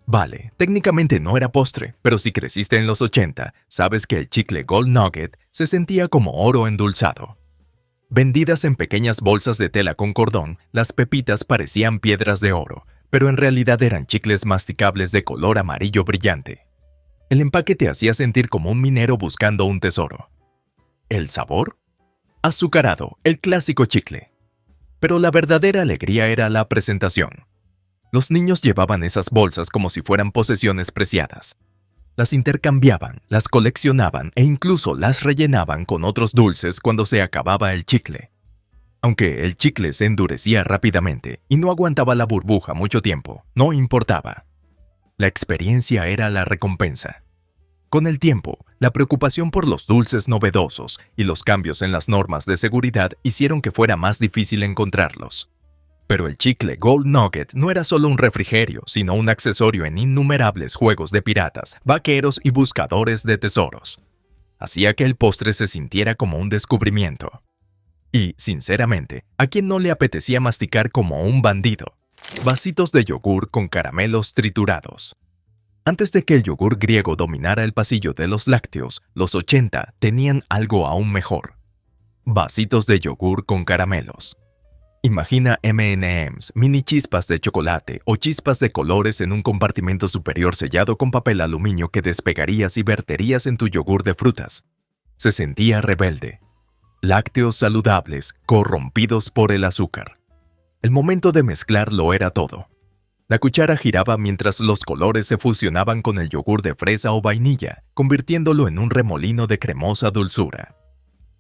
Speaker 1: Vale, técnicamente no era postre, pero si creciste en los 80, sabes que el chicle Gold Nugget se sentía como oro endulzado. Vendidas en pequeñas bolsas de tela con cordón, las pepitas parecían piedras de oro, pero en realidad eran chicles masticables de color amarillo brillante. El empaque te hacía sentir como un minero buscando un tesoro. ¿El sabor? Azucarado, el clásico chicle. Pero la verdadera alegría era la presentación. Los niños llevaban esas bolsas como si fueran posesiones preciadas. Las intercambiaban, las coleccionaban e incluso las rellenaban con otros dulces cuando se acababa el chicle. Aunque el chicle se endurecía rápidamente y no aguantaba la burbuja mucho tiempo, no importaba. La experiencia era la recompensa. Con el tiempo, la preocupación por los dulces novedosos y los cambios en las normas de seguridad hicieron que fuera más difícil encontrarlos. Pero el chicle Gold Nugget no era solo un refrigerio, sino un accesorio en innumerables juegos de piratas, vaqueros y buscadores de tesoros. Hacía que el postre se sintiera como un descubrimiento. Y, sinceramente, ¿a quién no le apetecía masticar como un bandido? Vasitos de yogur con caramelos triturados. Antes de que el yogur griego dominara el pasillo de los lácteos, los 80 tenían algo aún mejor. Vasitos de yogur con caramelos. Imagina M&M's, mini chispas de chocolate o chispas de colores en un compartimento superior sellado con papel aluminio que despegarías y verterías en tu yogur de frutas. Se sentía rebelde. Lácteos saludables, corrompidos por el azúcar. El momento de mezclar lo era todo. La cuchara giraba mientras los colores se fusionaban con el yogur de fresa o vainilla, convirtiéndolo en un remolino de cremosa dulzura.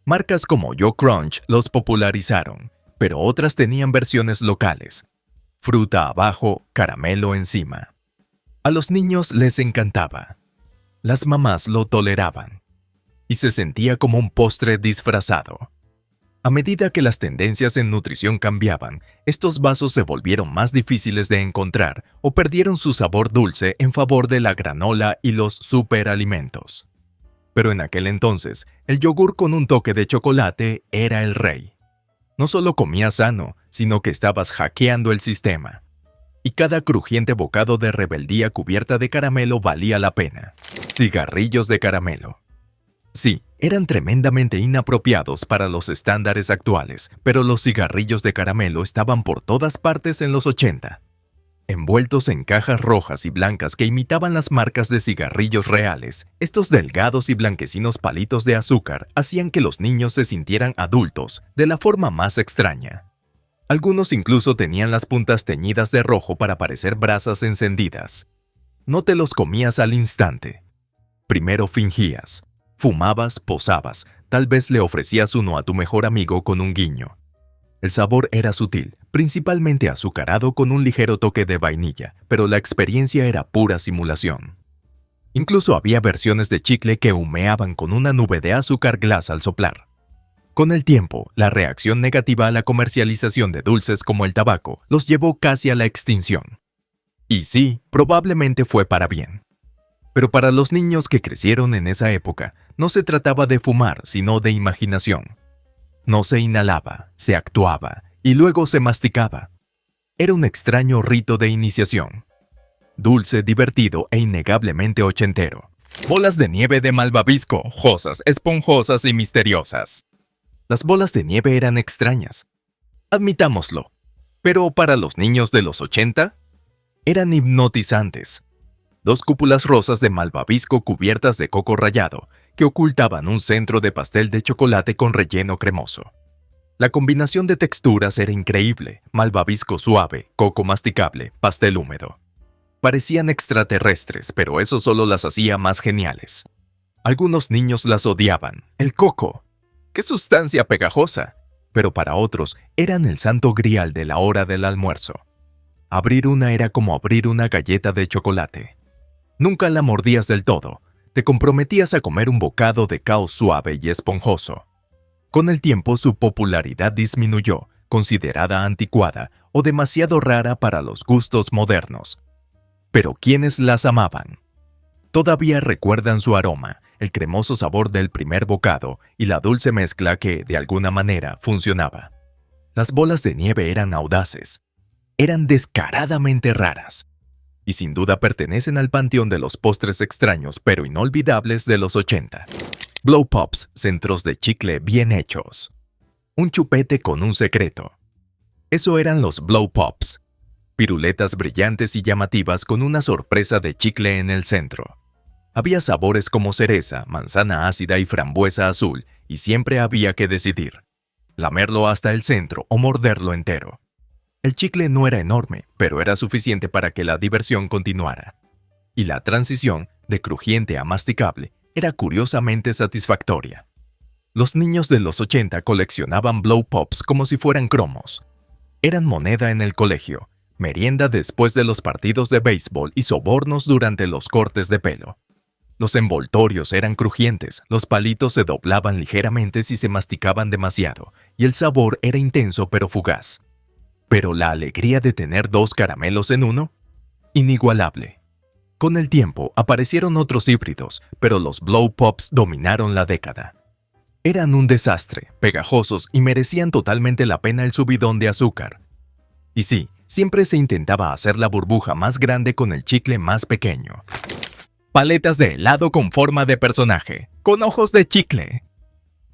Speaker 1: Marcas como Yo Crunch los popularizaron, pero otras tenían versiones locales. Fruta abajo, caramelo encima. A los niños les encantaba. Las mamás lo toleraban. Y se sentía como un postre disfrazado. A medida que las tendencias en nutrición cambiaban, estos vasos se volvieron más difíciles de encontrar o perdieron su sabor dulce en favor de la granola y los superalimentos. Pero en aquel entonces, el yogur con un toque de chocolate era el rey. No solo comías sano, sino que estabas hackeando el sistema. Y cada crujiente bocado de rebeldía cubierta de caramelo valía la pena. Cigarrillos de caramelo. Sí, eran tremendamente inapropiados para los estándares actuales, pero los cigarrillos de caramelo estaban por todas partes en los 80. Envueltos en cajas rojas y blancas que imitaban las marcas de cigarrillos reales, estos delgados y blanquecinos palitos de azúcar hacían que los niños se sintieran adultos de la forma más extraña. Algunos incluso tenían las puntas teñidas de rojo para parecer brasas encendidas. No te los comías al instante. Primero fingías. Fumabas, posabas, tal vez le ofrecías uno a tu mejor amigo con un guiño. El sabor era sutil, principalmente azucarado con un ligero toque de vainilla, pero la experiencia era pura simulación. Incluso había versiones de chicle que humeaban con una nube de azúcar glass al soplar. Con el tiempo, la reacción negativa a la comercialización de dulces como el tabaco los llevó casi a la extinción. Y sí, probablemente fue para bien. Pero para los niños que crecieron en esa época, no se trataba de fumar, sino de imaginación. No se inhalaba, se actuaba, y luego se masticaba. Era un extraño rito de iniciación. Dulce, divertido e innegablemente ochentero. Bolas de nieve de malvavisco, josas, esponjosas y misteriosas. Las bolas de nieve eran extrañas. Admitámoslo. Pero para los niños de los 80, eran hipnotizantes. 2 cúpulas rosas de malvavisco cubiertas de coco rallado, que ocultaban un centro de pastel de chocolate con relleno cremoso. La combinación de texturas era increíble: malvavisco suave, coco masticable, pastel húmedo. Parecían extraterrestres, pero eso solo las hacía más geniales. Algunos niños las odiaban. ¡El coco! ¡Qué sustancia pegajosa! Pero para otros eran el santo grial de la hora del almuerzo. Abrir una era como abrir una galleta de chocolate. Nunca la mordías del todo. Te comprometías a comer un bocado de caos suave y esponjoso. Con el tiempo su popularidad disminuyó, considerada anticuada o demasiado rara para los gustos modernos. Pero quienes las amaban todavía recuerdan su aroma, el cremoso sabor del primer bocado y la dulce mezcla que, de alguna manera, funcionaba. Las bolas de nieve eran audaces, eran descaradamente raras, y sin duda pertenecen al panteón de los postres extraños pero inolvidables de los 80. Blow Pops, centros de chicle bien hechos. Un chupete con un secreto. Eso eran los Blow Pops. Piruletas brillantes y llamativas con una sorpresa de chicle en el centro. Había sabores como cereza, manzana ácida y frambuesa azul, y siempre había que decidir: lamerlo hasta el centro o morderlo entero. El chicle no era enorme, pero era suficiente para que la diversión continuara. Y la transición, de crujiente a masticable, era curiosamente satisfactoria. Los niños de los 80 coleccionaban Blow Pops como si fueran cromos. Eran moneda en el colegio, merienda después de los partidos de béisbol y sobornos durante los cortes de pelo. Los envoltorios eran crujientes, los palitos se doblaban ligeramente si se masticaban demasiado, y el sabor era intenso pero fugaz. Pero la alegría de tener 2 caramelos en uno, inigualable. Con el tiempo aparecieron otros híbridos, pero los Blow Pops dominaron la década. Eran un desastre, pegajosos y merecían totalmente la pena el subidón de azúcar. Y sí, siempre se intentaba hacer la burbuja más grande con el chicle más pequeño.
Speaker 2: Paletas de helado con forma de personaje, con ojos de chicle.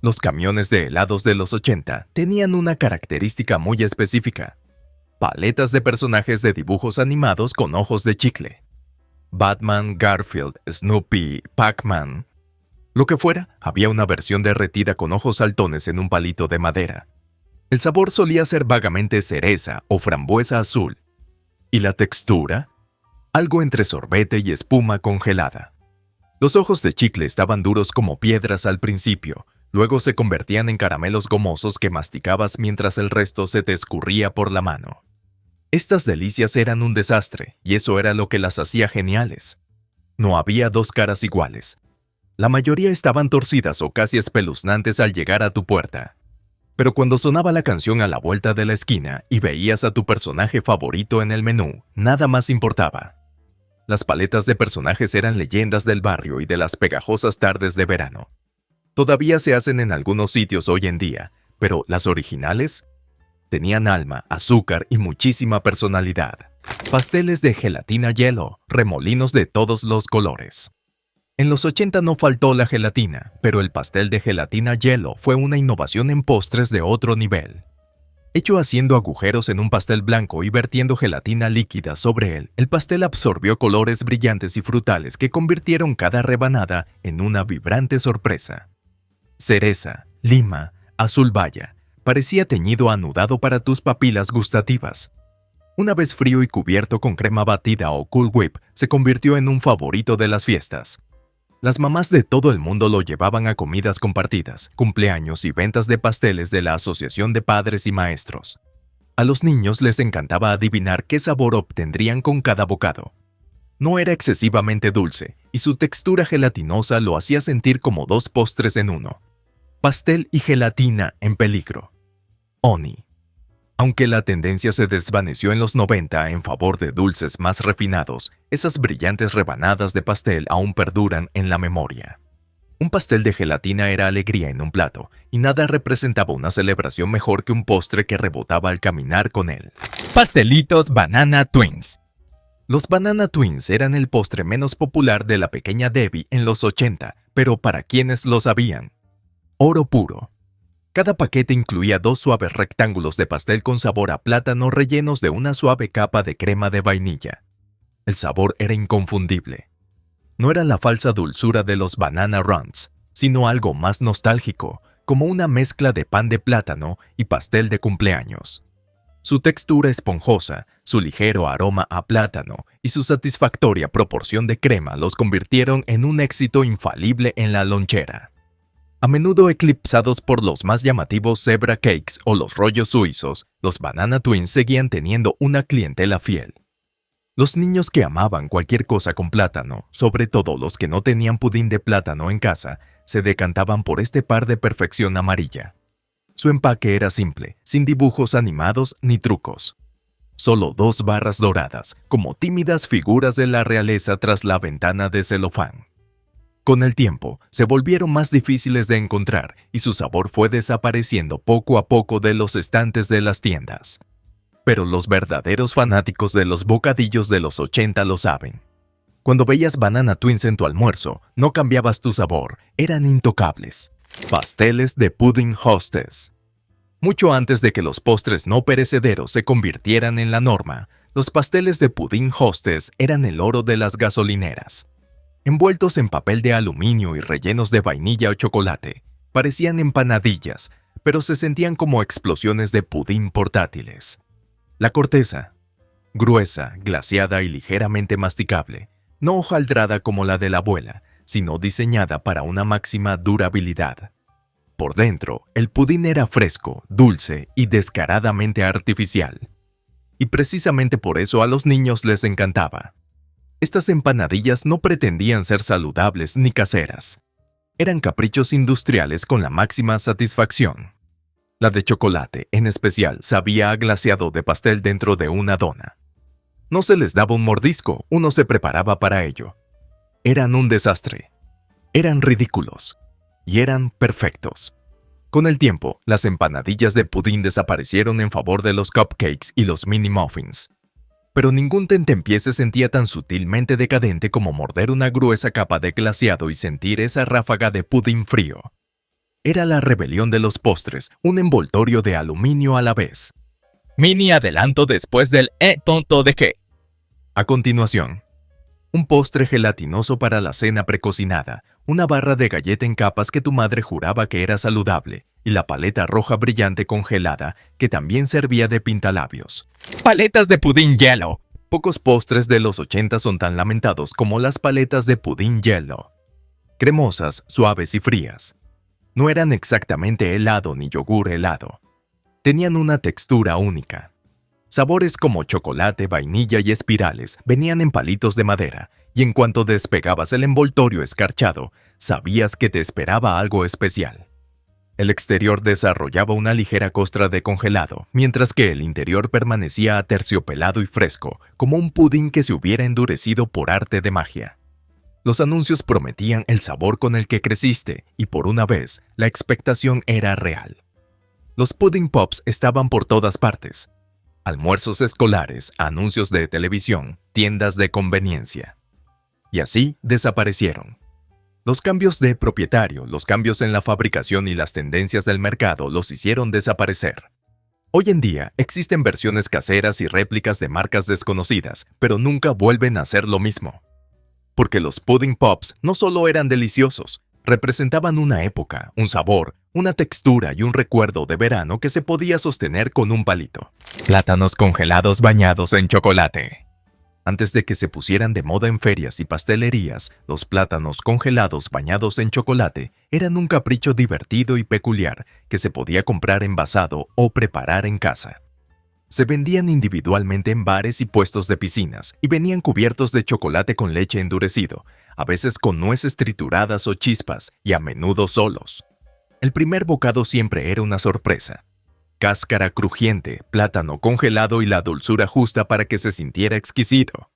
Speaker 1: Los camiones de helados de los 80 tenían una característica muy específica: paletas de personajes de dibujos animados con ojos de chicle. Batman, Garfield, Snoopy, Pac-Man. Lo que fuera, había una versión derretida con ojos saltones en un palito de madera. El sabor solía ser vagamente cereza o frambuesa azul. ¿Y la textura? Algo entre sorbete y espuma congelada. Los ojos de chicle estaban duros como piedras al principio, luego se convertían en caramelos gomosos que masticabas mientras el resto se te escurría por la mano. Estas delicias eran un desastre, y eso era lo que las hacía geniales. No había 2 caras iguales. La mayoría estaban torcidas o casi espeluznantes al llegar a tu puerta. Pero cuando sonaba la canción a la vuelta de la esquina y veías a tu personaje favorito en el menú, nada más importaba. Las paletas de personajes eran leyendas del barrio y de las pegajosas tardes de verano. Todavía se hacen en algunos sitios hoy en día, pero las originales tenían alma, azúcar y muchísima personalidad. Pasteles de gelatina hielo, remolinos de todos los colores. En los 80 no faltó la gelatina, pero el pastel de gelatina hielo fue una innovación en postres de otro nivel. Hecho haciendo agujeros en un pastel blanco y vertiendo gelatina líquida sobre él, el pastel absorbió colores brillantes y frutales que convirtieron cada rebanada en una vibrante sorpresa. Cereza, lima, azul baya, parecía teñido anudado para tus papilas gustativas. Una vez frío y cubierto con crema batida o Cool Whip, se convirtió en un favorito de las fiestas. Las mamás de todo el mundo lo llevaban a comidas compartidas, cumpleaños y ventas de pasteles de la Asociación de Padres y Maestros. A los niños les encantaba adivinar qué sabor obtendrían con cada bocado. No era excesivamente dulce, y su textura gelatinosa lo hacía sentir como 2 postres en uno. Pastel y gelatina en peligro. Oni. Aunque la tendencia se desvaneció en los 90 en favor de dulces más refinados, esas brillantes rebanadas de pastel aún perduran en la memoria. Un pastel de gelatina era alegría en un plato, y nada representaba una celebración mejor que un postre que rebotaba al caminar con él.
Speaker 2: Pastelitos Banana Twins.
Speaker 1: Los Banana Twins eran el postre menos popular de la pequeña Debbie en los 80, pero para quienes lo sabían. Oro puro. Cada paquete incluía 2 suaves rectángulos de pastel con sabor a plátano rellenos de una suave capa de crema de vainilla. El sabor era inconfundible. No era la falsa dulzura de los Banana Runs, sino algo más nostálgico, como una mezcla de pan de plátano y pastel de cumpleaños. Su textura esponjosa, su ligero aroma a plátano y su satisfactoria proporción de crema los convirtieron en un éxito infalible en la lonchera. A menudo eclipsados por los más llamativos Zebra Cakes o los rollos suizos, los Banana Twins seguían teniendo una clientela fiel. Los niños que amaban cualquier cosa con plátano, sobre todo los que no tenían pudín de plátano en casa, se decantaban por este par de perfección amarilla. Su empaque era simple, sin dibujos animados ni trucos. Solo 2 barras doradas, como tímidas figuras de la realeza tras la ventana de celofán. Con el tiempo, se volvieron más difíciles de encontrar y su sabor fue desapareciendo poco a poco de los estantes de las tiendas. Pero los verdaderos fanáticos de los bocadillos de los 80 lo saben. Cuando veías Banana Twins en tu almuerzo, no cambiabas tu sabor, eran intocables. Pasteles de pudding Hostess. Mucho antes de que los postres no perecederos se convirtieran en la norma, los pasteles de pudding Hostess eran el oro de las gasolineras. Envueltos en papel de aluminio y rellenos de vainilla o chocolate, parecían empanadillas, pero se sentían como explosiones de pudín portátiles. La corteza, gruesa, glaseada y ligeramente masticable, no hojaldrada como la de la abuela, sino diseñada para una máxima durabilidad. Por dentro, el pudín era fresco, dulce y descaradamente artificial. Y precisamente por eso a los niños les encantaba. Estas empanadillas no pretendían ser saludables ni caseras. Eran caprichos industriales con la máxima satisfacción. La de chocolate, en especial, sabía a glaseado de pastel dentro de una dona. No se les daba un mordisco, uno se preparaba para ello. Eran un desastre. Eran ridículos. Y eran perfectos. Con el tiempo, las empanadillas de pudín desaparecieron en favor de los cupcakes y los mini muffins. Pero ningún tentempié se sentía tan sutilmente decadente como morder una gruesa capa de glaseado y sentir esa ráfaga de pudín frío. Era la rebelión de los postres, un envoltorio de aluminio a la vez.
Speaker 2: Mini adelanto después del tonto de qué.
Speaker 1: A continuación, un postre gelatinoso para la cena precocinada, una barra de galleta en capas que tu madre juraba que era saludable, y la paleta roja brillante congelada que también servía de pintalabios.
Speaker 2: Paletas de pudín hielo.
Speaker 1: Pocos postres de los 80 son tan lamentados como las paletas de pudín hielo. Cremosas, suaves y frías. No eran exactamente helado ni yogur helado. Tenían una textura única. Sabores como chocolate, vainilla y espirales venían en palitos de madera, y en cuanto despegabas el envoltorio escarchado, sabías que te esperaba algo especial. El exterior desarrollaba una ligera costra de congelado, mientras que el interior permanecía aterciopelado y fresco, como un pudín que se hubiera endurecido por arte de magia. Los anuncios prometían el sabor con el que creciste, y por una vez, la expectación era real. Los pudding pops estaban por todas partes. Almuerzos escolares, anuncios de televisión, tiendas de conveniencia. Y así desaparecieron. Los cambios de propietario, los cambios en la fabricación y las tendencias del mercado los hicieron desaparecer. Hoy en día existen versiones caseras y réplicas de marcas desconocidas, pero nunca vuelven a ser lo mismo. Porque los pudding pops no solo eran deliciosos, representaban una época, un sabor, una textura y un recuerdo de verano que se podía sostener con un palito.
Speaker 2: Plátanos congelados bañados en chocolate.
Speaker 1: Antes de que se pusieran de moda en ferias y pastelerías, los plátanos congelados bañados en chocolate eran un capricho divertido y peculiar que se podía comprar envasado o preparar en casa. Se vendían individualmente en bares y puestos de piscinas y venían cubiertos de chocolate con leche endurecido, a veces con nueces trituradas o chispas y a menudo solos. El primer bocado siempre era una sorpresa. Cáscara crujiente, plátano congelado y la dulzura justa para que se sintiera exquisito.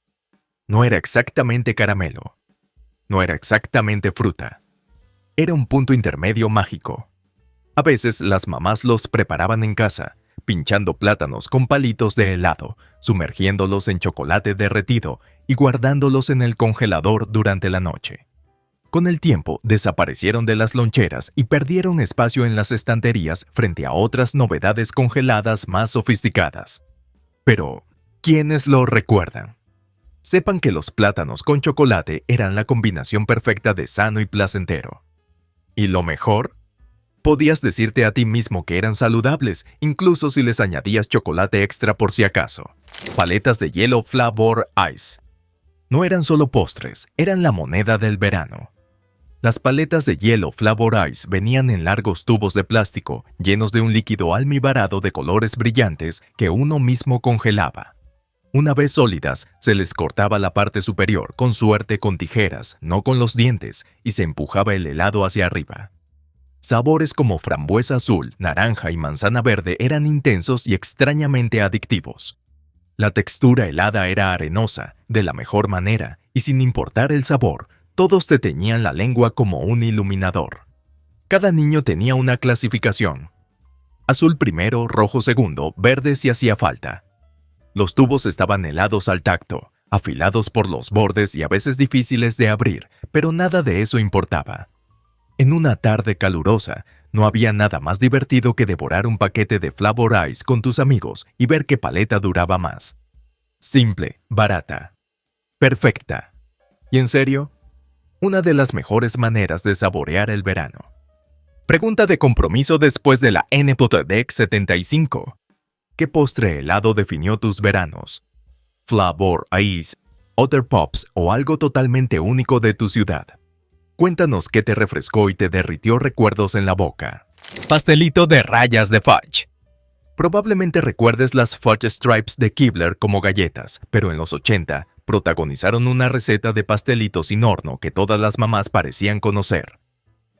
Speaker 1: No era exactamente caramelo. No era exactamente fruta. Era un punto intermedio mágico. A veces las mamás los preparaban en casa, pinchando plátanos con palitos de helado, sumergiéndolos en chocolate derretido y guardándolos en el congelador durante la noche. Con el tiempo, desaparecieron de las loncheras y perdieron espacio en las estanterías frente a otras novedades congeladas más sofisticadas. Pero, ¿quiénes lo recuerdan? Sepan que los plátanos con chocolate eran la combinación perfecta de sano y placentero. ¿Y lo mejor? Podías decirte a ti mismo que eran saludables, incluso si les añadías chocolate extra por si acaso. Paletas de hielo Flavor Ice. No eran solo postres, eran la moneda del verano. Las paletas de hielo Flavor Ice venían en largos tubos de plástico, llenos de un líquido almibarado de colores brillantes que uno mismo congelaba. Una vez sólidas, se les cortaba la parte superior, con suerte con tijeras, no con los dientes, y se empujaba el helado hacia arriba. Sabores como frambuesa azul, naranja y manzana verde eran intensos y extrañamente adictivos. La textura helada era arenosa, de la mejor manera, y sin importar el sabor, todos te teñían la lengua como un iluminador. Cada niño tenía una clasificación. Azul primero, rojo segundo, verde si hacía falta. Los tubos estaban helados al tacto, afilados por los bordes y a veces difíciles de abrir, pero nada de eso importaba. En una tarde calurosa, no había nada más divertido que devorar un paquete de Flavor Ice con tus amigos y ver qué paleta duraba más. Simple, barata, perfecta. ¿Y en serio? Una de las mejores maneras de saborear el verano. Pregunta de compromiso después de la NPOTEDEC 75. ¿Qué postre helado definió tus veranos? Flavor Ice, Other Pops o algo totalmente único de tu ciudad. Cuéntanos qué te refrescó y te derritió recuerdos en la boca.
Speaker 2: Pastelito de rayas de fudge.
Speaker 1: Probablemente recuerdes las Fudge Stripes de Keebler como galletas, pero en los 80 protagonizaron una receta de pastelito sin horno que todas las mamás parecían conocer.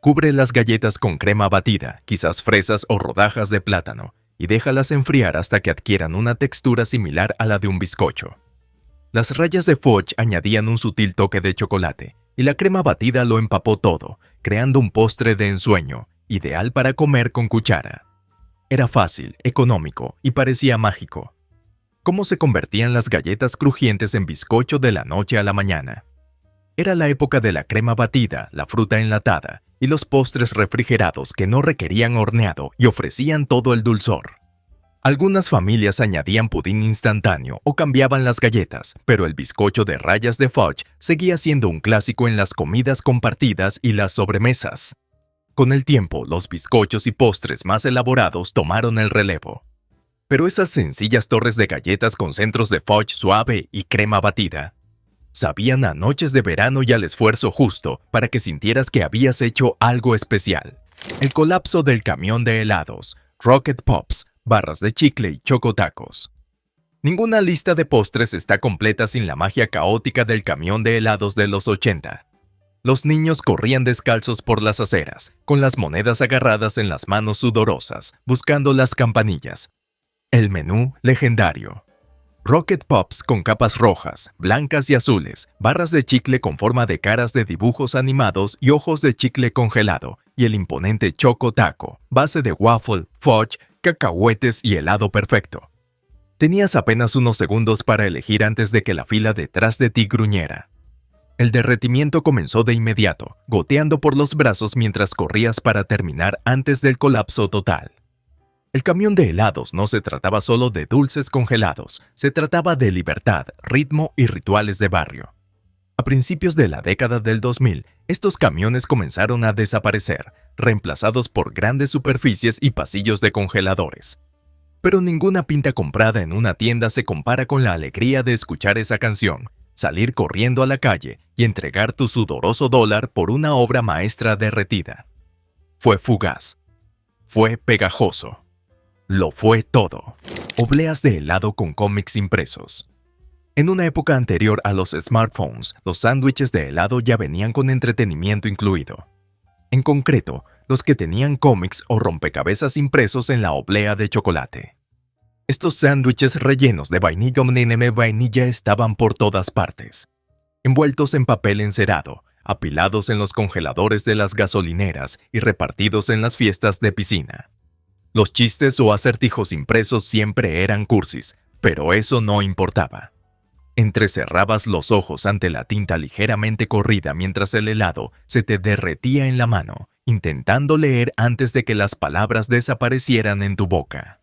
Speaker 1: Cubre las galletas con crema batida, quizás fresas o rodajas de plátano, y déjalas enfriar hasta que adquieran una textura similar a la de un bizcocho. Las rayas de fudge añadían un sutil toque de chocolate, y la crema batida lo empapó todo, creando un postre de ensueño, ideal para comer con cuchara. Era fácil, económico y parecía mágico. ¿Cómo se convertían las galletas crujientes en bizcocho de la noche a la mañana? Era la época de la crema batida, la fruta enlatada y los postres refrigerados que no requerían horneado y ofrecían todo el dulzor. Algunas familias añadían pudín instantáneo o cambiaban las galletas, pero el bizcocho de rayas de fudge seguía siendo un clásico en las comidas compartidas y las sobremesas. Con el tiempo, los bizcochos y postres más elaborados tomaron el relevo. Pero esas sencillas torres de galletas con centros de fudge suave y crema batida sabían a noches de verano y al esfuerzo justo para que sintieras que habías hecho algo especial. El colapso del camión de helados, Rocket Pops, barras de chicle y chocotacos. Ninguna lista de postres está completa sin la magia caótica del camión de helados de los 80. Los niños corrían descalzos por las aceras, con las monedas agarradas en las manos sudorosas, buscando las campanillas. El menú legendario. Rocket Pops con capas rojas, blancas y azules, barras de chicle con forma de caras de dibujos animados y ojos de chicle congelado, y el imponente Choco Taco, base de waffle, fudge, cacahuetes y helado perfecto. Tenías apenas unos segundos para elegir antes de que la fila detrás de ti gruñera. El derretimiento comenzó de inmediato, goteando por los brazos mientras corrías para terminar antes del colapso total. El camión de helados no se trataba solo de dulces congelados, se trataba de libertad, ritmo y rituales de barrio. A principios de la década del 2000, estos camiones comenzaron a desaparecer, reemplazados por grandes superficies y pasillos de congeladores. Pero ninguna pinta comprada en una tienda se compara con la alegría de escuchar esa canción, salir corriendo a la calle y entregar tu sudoroso dólar por una obra maestra derretida. Fue fugaz. Fue pegajoso. Lo fue todo. Obleas de helado con cómics impresos. En una época anterior a los smartphones, los sándwiches de helado ya venían con entretenimiento incluido. En concreto, los que tenían cómics o rompecabezas impresos en la oblea de chocolate. Estos sándwiches rellenos de vainilla o M&M vainilla estaban por todas partes. Envueltos en papel encerado, apilados en los congeladores de las gasolineras y repartidos en las fiestas de piscina. Los chistes o acertijos impresos siempre eran cursis, pero eso no importaba. Entrecerrabas los ojos ante la tinta ligeramente corrida mientras el helado se te derretía en la mano, intentando leer antes de que las palabras desaparecieran en tu boca.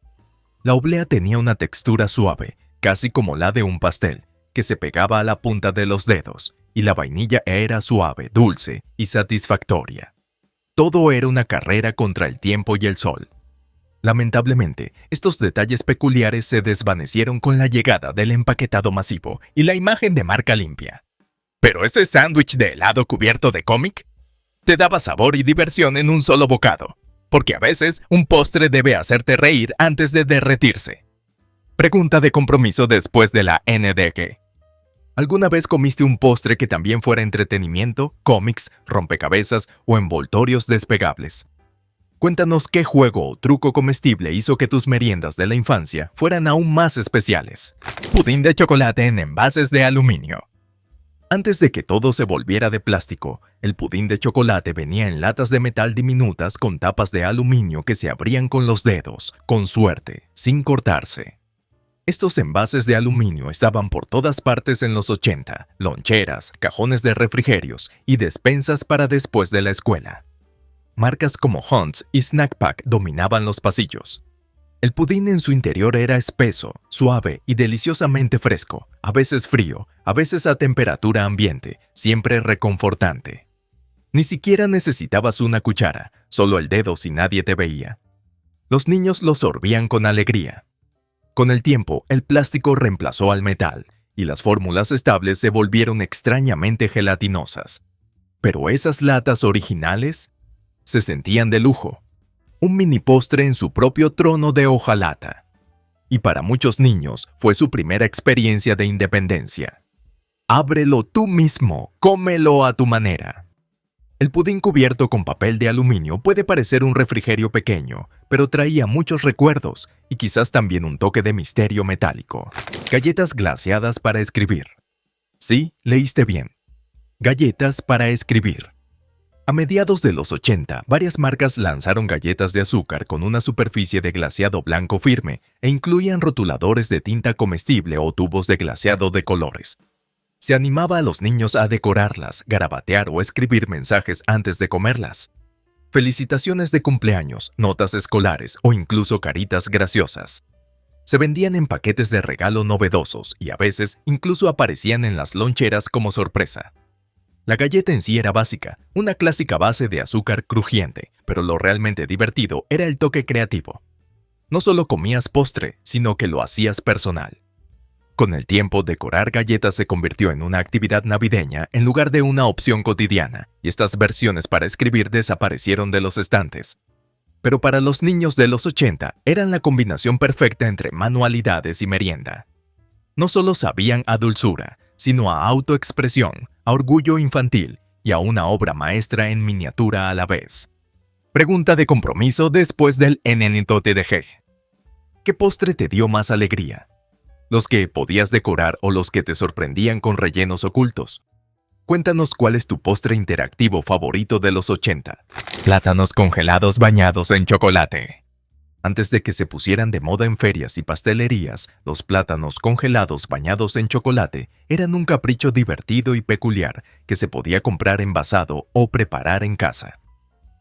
Speaker 1: La oblea tenía una textura suave, casi como la de un pastel, que se pegaba a la punta de los dedos, y la vainilla era suave, dulce y satisfactoria. Todo era una carrera contra el tiempo y el sol. Lamentablemente, estos detalles peculiares se desvanecieron con la llegada del empaquetado masivo y la imagen de marca limpia. ¿Pero ese sándwich de helado cubierto de cómic? Te daba sabor y diversión en un solo bocado, porque a veces un postre debe hacerte reír antes de derretirse. Pregunta de compromiso después de la NDG. ¿Alguna vez comiste un postre que también fuera entretenimiento, cómics, rompecabezas o envoltorios despegables? Cuéntanos qué juego o truco comestible hizo que tus meriendas de la infancia fueran aún más especiales. Pudín de chocolate en envases de aluminio. Antes de que todo se volviera de plástico, el pudín de chocolate venía en latas de metal diminutas con tapas de aluminio que se abrían con los dedos, con suerte, sin cortarse. Estos envases de aluminio estaban por todas partes en los 80, loncheras, cajones de refrigerios y despensas para después de la escuela. Marcas como Hunt's y Snack Pack dominaban los pasillos. El pudín en su interior era espeso, suave y deliciosamente fresco, a veces frío, a veces a temperatura ambiente, siempre reconfortante. Ni siquiera necesitabas una cuchara, solo el dedo si nadie te veía. Los niños lo sorbían con alegría. Con el tiempo, el plástico reemplazó al metal, y las fórmulas estables se volvieron extrañamente gelatinosas. Pero esas latas originales se sentían de lujo. Un mini postre en su propio trono de hojalata. Y para muchos niños fue su primera experiencia de independencia. Ábrelo tú mismo, cómelo a tu manera. El pudín cubierto con papel de aluminio puede parecer un refrigerio pequeño, pero traía muchos recuerdos y quizás también un toque de misterio metálico. Galletas glaseadas para escribir. Sí, leíste bien. Galletas para escribir. A mediados de los 80, varias marcas lanzaron galletas de azúcar con una superficie de glaseado blanco firme e incluían rotuladores de tinta comestible o tubos de glaseado de colores. Se animaba a los niños a decorarlas, garabatear o escribir mensajes antes de comerlas. Felicitaciones de cumpleaños, notas escolares o incluso caritas graciosas. Se vendían en paquetes de regalo novedosos y a veces incluso aparecían en las loncheras como sorpresa. La galleta en sí era básica, una clásica base de azúcar crujiente, pero lo realmente divertido era el toque creativo. No solo comías postre, sino que lo hacías personal. Con el tiempo, decorar galletas se convirtió en una actividad navideña en lugar de una opción cotidiana, y estas versiones para escribir desaparecieron de los estantes. Pero para los niños de los 80, eran la combinación perfecta entre manualidades y merienda. No solo sabían a dulzura, sino a autoexpresión, a orgullo infantil y a una obra maestra en miniatura a la vez. Pregunta de compromiso después del Enenitote de Ges. ¿Qué postre te dio más alegría? ¿Los que podías decorar o los que te sorprendían con rellenos ocultos? Cuéntanos cuál es tu postre interactivo favorito de los 80. Plátanos congelados bañados en chocolate. Antes de que se pusieran de moda en ferias y pastelerías, los plátanos congelados bañados en chocolate eran un capricho divertido y peculiar que se podía comprar envasado o preparar en casa.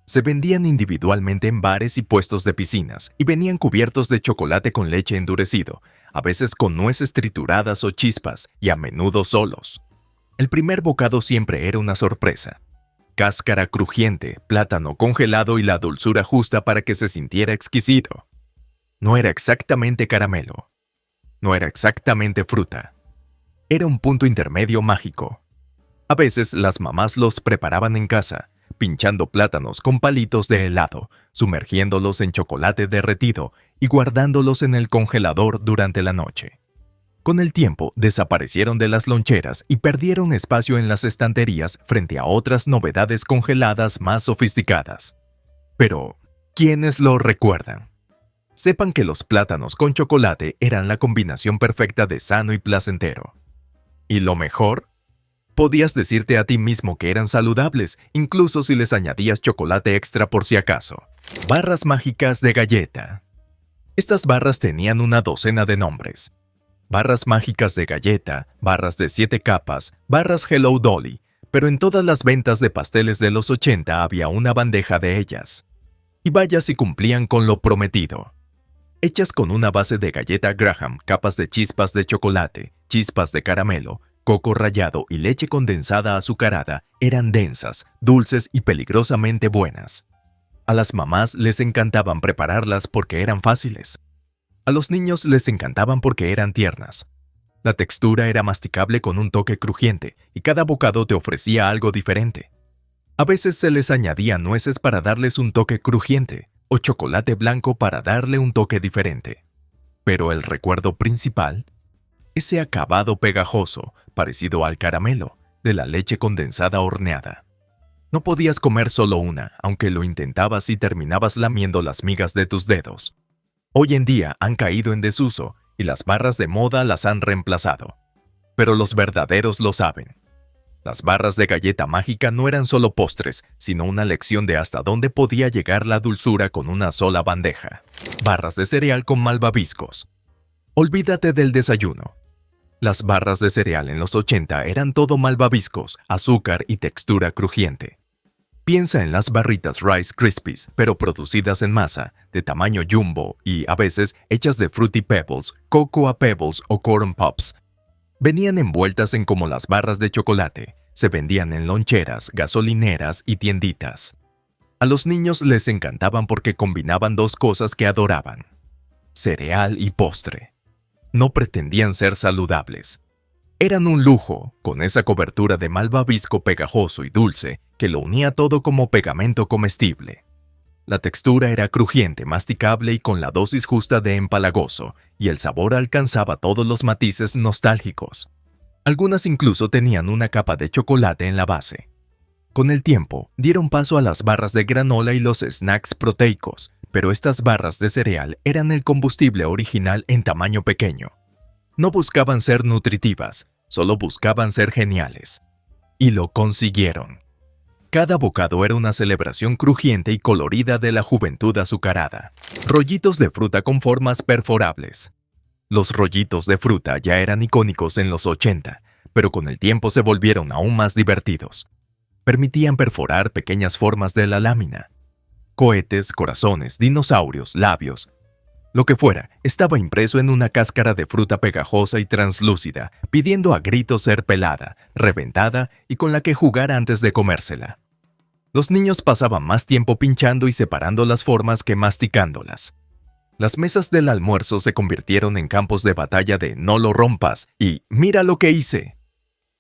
Speaker 1: Se vendían individualmente en bares y puestos de piscinas y venían cubiertos de chocolate con leche endurecido, a veces con nueces trituradas o chispas y a menudo solos. El primer bocado siempre era una sorpresa. Cáscara crujiente, plátano congelado y la dulzura justa para que se sintiera exquisito. No era exactamente caramelo. No era exactamente fruta. Era un punto intermedio mágico. A veces las mamás los preparaban en casa, pinchando plátanos con palitos de helado, sumergiéndolos en chocolate derretido y guardándolos en el congelador durante la noche. Con el tiempo, desaparecieron de las loncheras y perdieron espacio en las estanterías frente a otras novedades congeladas más sofisticadas. Pero, ¿quiénes lo recuerdan? Sepan que los plátanos con chocolate eran la combinación perfecta de sano y placentero. ¿Y lo mejor? Podías decirte a ti mismo que eran saludables, incluso si les añadías chocolate extra por si acaso. Barras mágicas de galleta. Estas barras tenían una docena de nombres. Barras mágicas de galleta, barras de 7 capas, barras Hello Dolly, pero en todas las ventas de pasteles de los 80 había una bandeja de ellas. Y vaya si cumplían con lo prometido. Hechas con una base de galleta Graham, capas de chispas de chocolate, chispas de caramelo, Coco rallado y leche condensada azucarada eran densas, dulces y peligrosamente buenas. A las mamás les encantaban prepararlas porque eran fáciles. A los niños les encantaban porque eran tiernas. La textura era masticable con un toque crujiente y cada bocado te ofrecía algo diferente. A veces se les añadía nueces para darles un toque crujiente o chocolate blanco para darle un toque diferente. Pero el recuerdo principal, ese acabado pegajoso, parecido al caramelo, de la leche condensada horneada. No podías comer solo una, aunque lo intentabas y terminabas lamiendo las migas de tus dedos. Hoy en día han caído en desuso y las barras de moda las han reemplazado. Pero los verdaderos lo saben. Las barras de galleta mágica no eran solo postres, sino una lección de hasta dónde podía llegar la dulzura con una sola bandeja. Barras de cereal con malvaviscos. Olvídate del desayuno. Las barras de cereal en los 80 eran todo malvaviscos, azúcar y textura crujiente. Piensa en las barritas Rice Krispies, pero producidas en masa, de tamaño jumbo y, a veces, hechas de Fruity Pebbles, Cocoa Pebbles o Corn Pops. Venían envueltas en como las barras de chocolate, se vendían en loncheras, gasolineras y tienditas. A los niños les encantaban porque combinaban dos cosas que adoraban: cereal y postre. No pretendían ser saludables. Eran un lujo, con esa cobertura de malvavisco pegajoso y dulce que lo unía todo como pegamento comestible. La textura era crujiente, masticable y con la dosis justa de empalagoso, y el sabor alcanzaba todos los matices nostálgicos. Algunas incluso tenían una capa de chocolate en la base. Con el tiempo, dieron paso a las barras de granola y los snacks proteicos, pero estas barras de cereal eran el combustible original en tamaño pequeño. No buscaban ser nutritivas, solo buscaban ser geniales. Y lo consiguieron. Cada bocado era una celebración crujiente y colorida de la juventud azucarada. Rollitos de fruta con formas perforables. Los rollitos de fruta ya eran icónicos en los 80, pero con el tiempo se volvieron aún más divertidos. Permitían perforar pequeñas formas de la lámina. Cohetes, corazones, dinosaurios, labios. Lo que fuera, estaba impreso en una cáscara de fruta pegajosa y translúcida, pidiendo a gritos ser pelada, reventada y con la que jugar antes de comérsela. Los niños pasaban más tiempo pinchando y separando las formas que masticándolas. Las mesas del almuerzo se convirtieron en campos de batalla de "no lo rompas" y "mira lo que hice".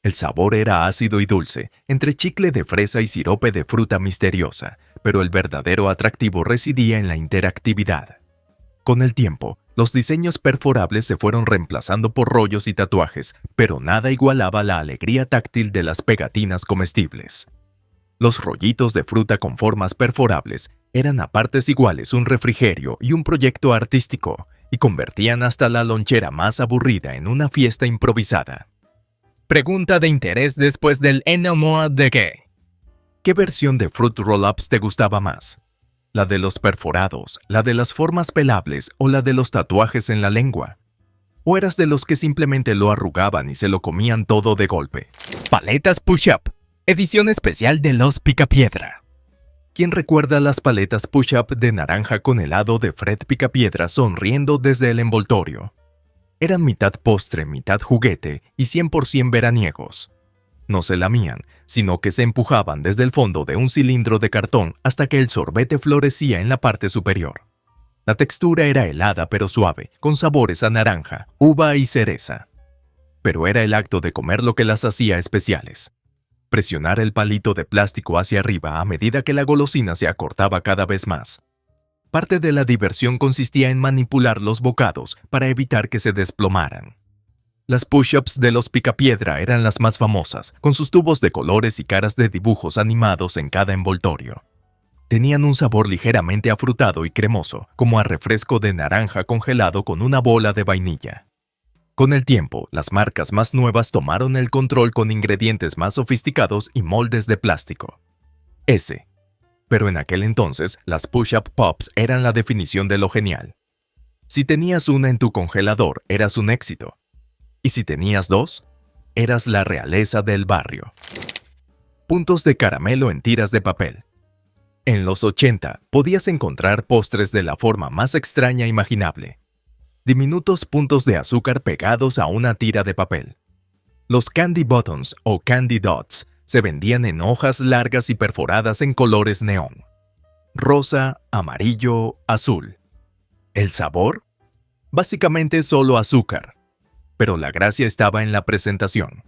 Speaker 1: El sabor era ácido y dulce, entre chicle de fresa y sirope de fruta misteriosa, pero el verdadero atractivo residía en la interactividad. Con el tiempo, los diseños perforables se fueron reemplazando por rollos y tatuajes, pero nada igualaba la alegría táctil de las pegatinas comestibles. Los rollitos de fruta con formas perforables eran a partes iguales un refrigerio y un proyecto artístico, y convertían hasta la lonchera más aburrida en una fiesta improvisada.
Speaker 2: Pregunta de interés después del Enamor de qué.
Speaker 1: ¿Qué versión de Fruit Roll-Ups te gustaba más? ¿La de los perforados, la de las formas pelables o la de los tatuajes en la lengua? ¿O eras de los que simplemente lo arrugaban y se lo comían todo de golpe?
Speaker 2: Paletas Push-Up, edición especial de los Picapiedra.
Speaker 1: ¿Quién recuerda las paletas Push-Up de naranja con helado de Fred Picapiedra sonriendo desde el envoltorio? Eran mitad postre, mitad juguete y 100% veraniegos. No se lamían, sino que se empujaban desde el fondo de un cilindro de cartón hasta que el sorbete florecía en la parte superior. La textura era helada pero suave, con sabores a naranja, uva y cereza. Pero era el acto de comer lo que las hacía especiales. Presionar el palito de plástico hacia arriba a medida que la golosina se acortaba cada vez más. Parte de la diversión consistía en manipular los bocados para evitar que se desplomaran. Las push-ups de los Picapiedra eran las más famosas, con sus tubos de colores y caras de dibujos animados en cada envoltorio. Tenían un sabor ligeramente afrutado y cremoso, como a refresco de naranja congelado con una bola de vainilla. Con el tiempo, las marcas más nuevas tomaron el control con ingredientes más sofisticados y moldes de plástico. Pero en aquel entonces, las push-up pops eran la definición de lo genial. Si tenías una en tu congelador, eras un éxito. Y si tenías dos, eras la realeza del barrio. Puntos de caramelo en tiras de papel. En los 80 podías encontrar postres de la forma más extraña imaginable. Diminutos puntos de azúcar pegados a una tira de papel. Los Candy Buttons o Candy Dots se vendían en hojas largas y perforadas en colores neón: rosa, amarillo, azul. ¿El sabor? Básicamente solo azúcar. Pero la gracia estaba en la presentación.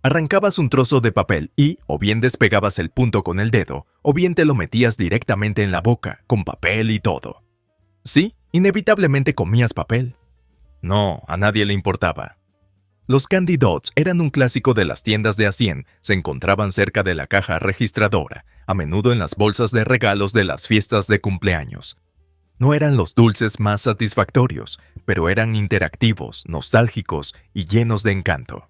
Speaker 1: Arrancabas un trozo de papel y o bien despegabas el punto con el dedo, o bien te lo metías directamente en la boca, con papel y todo. Sí, inevitablemente comías papel. No, a nadie le importaba. Los Candy Dots eran un clásico de las tiendas de A100, se encontraban cerca de la caja registradora, a menudo en las bolsas de regalos de las fiestas de cumpleaños. No eran los dulces más satisfactorios, pero eran interactivos, nostálgicos y llenos de encanto.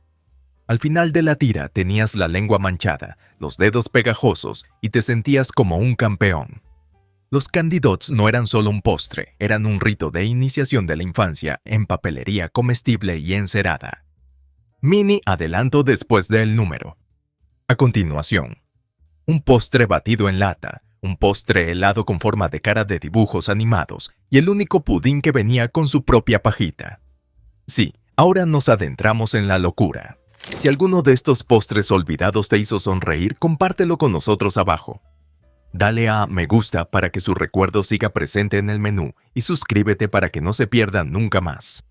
Speaker 1: Al final de la tira tenías la lengua manchada, los dedos pegajosos y te sentías como un campeón. Los Candy Dots no eran solo un postre, eran un rito de iniciación de la infancia en papelería comestible y encerada. Mini adelanto después del número. A continuación, un postre batido en lata, un postre helado con forma de cara de dibujos animados y el único pudín que venía con su propia pajita. Sí, ahora nos adentramos en la locura. Si alguno de estos postres olvidados te hizo sonreír, compártelo con nosotros abajo. Dale a me gusta para que su recuerdo siga presente en el menú y suscríbete para que no se pierda nunca más.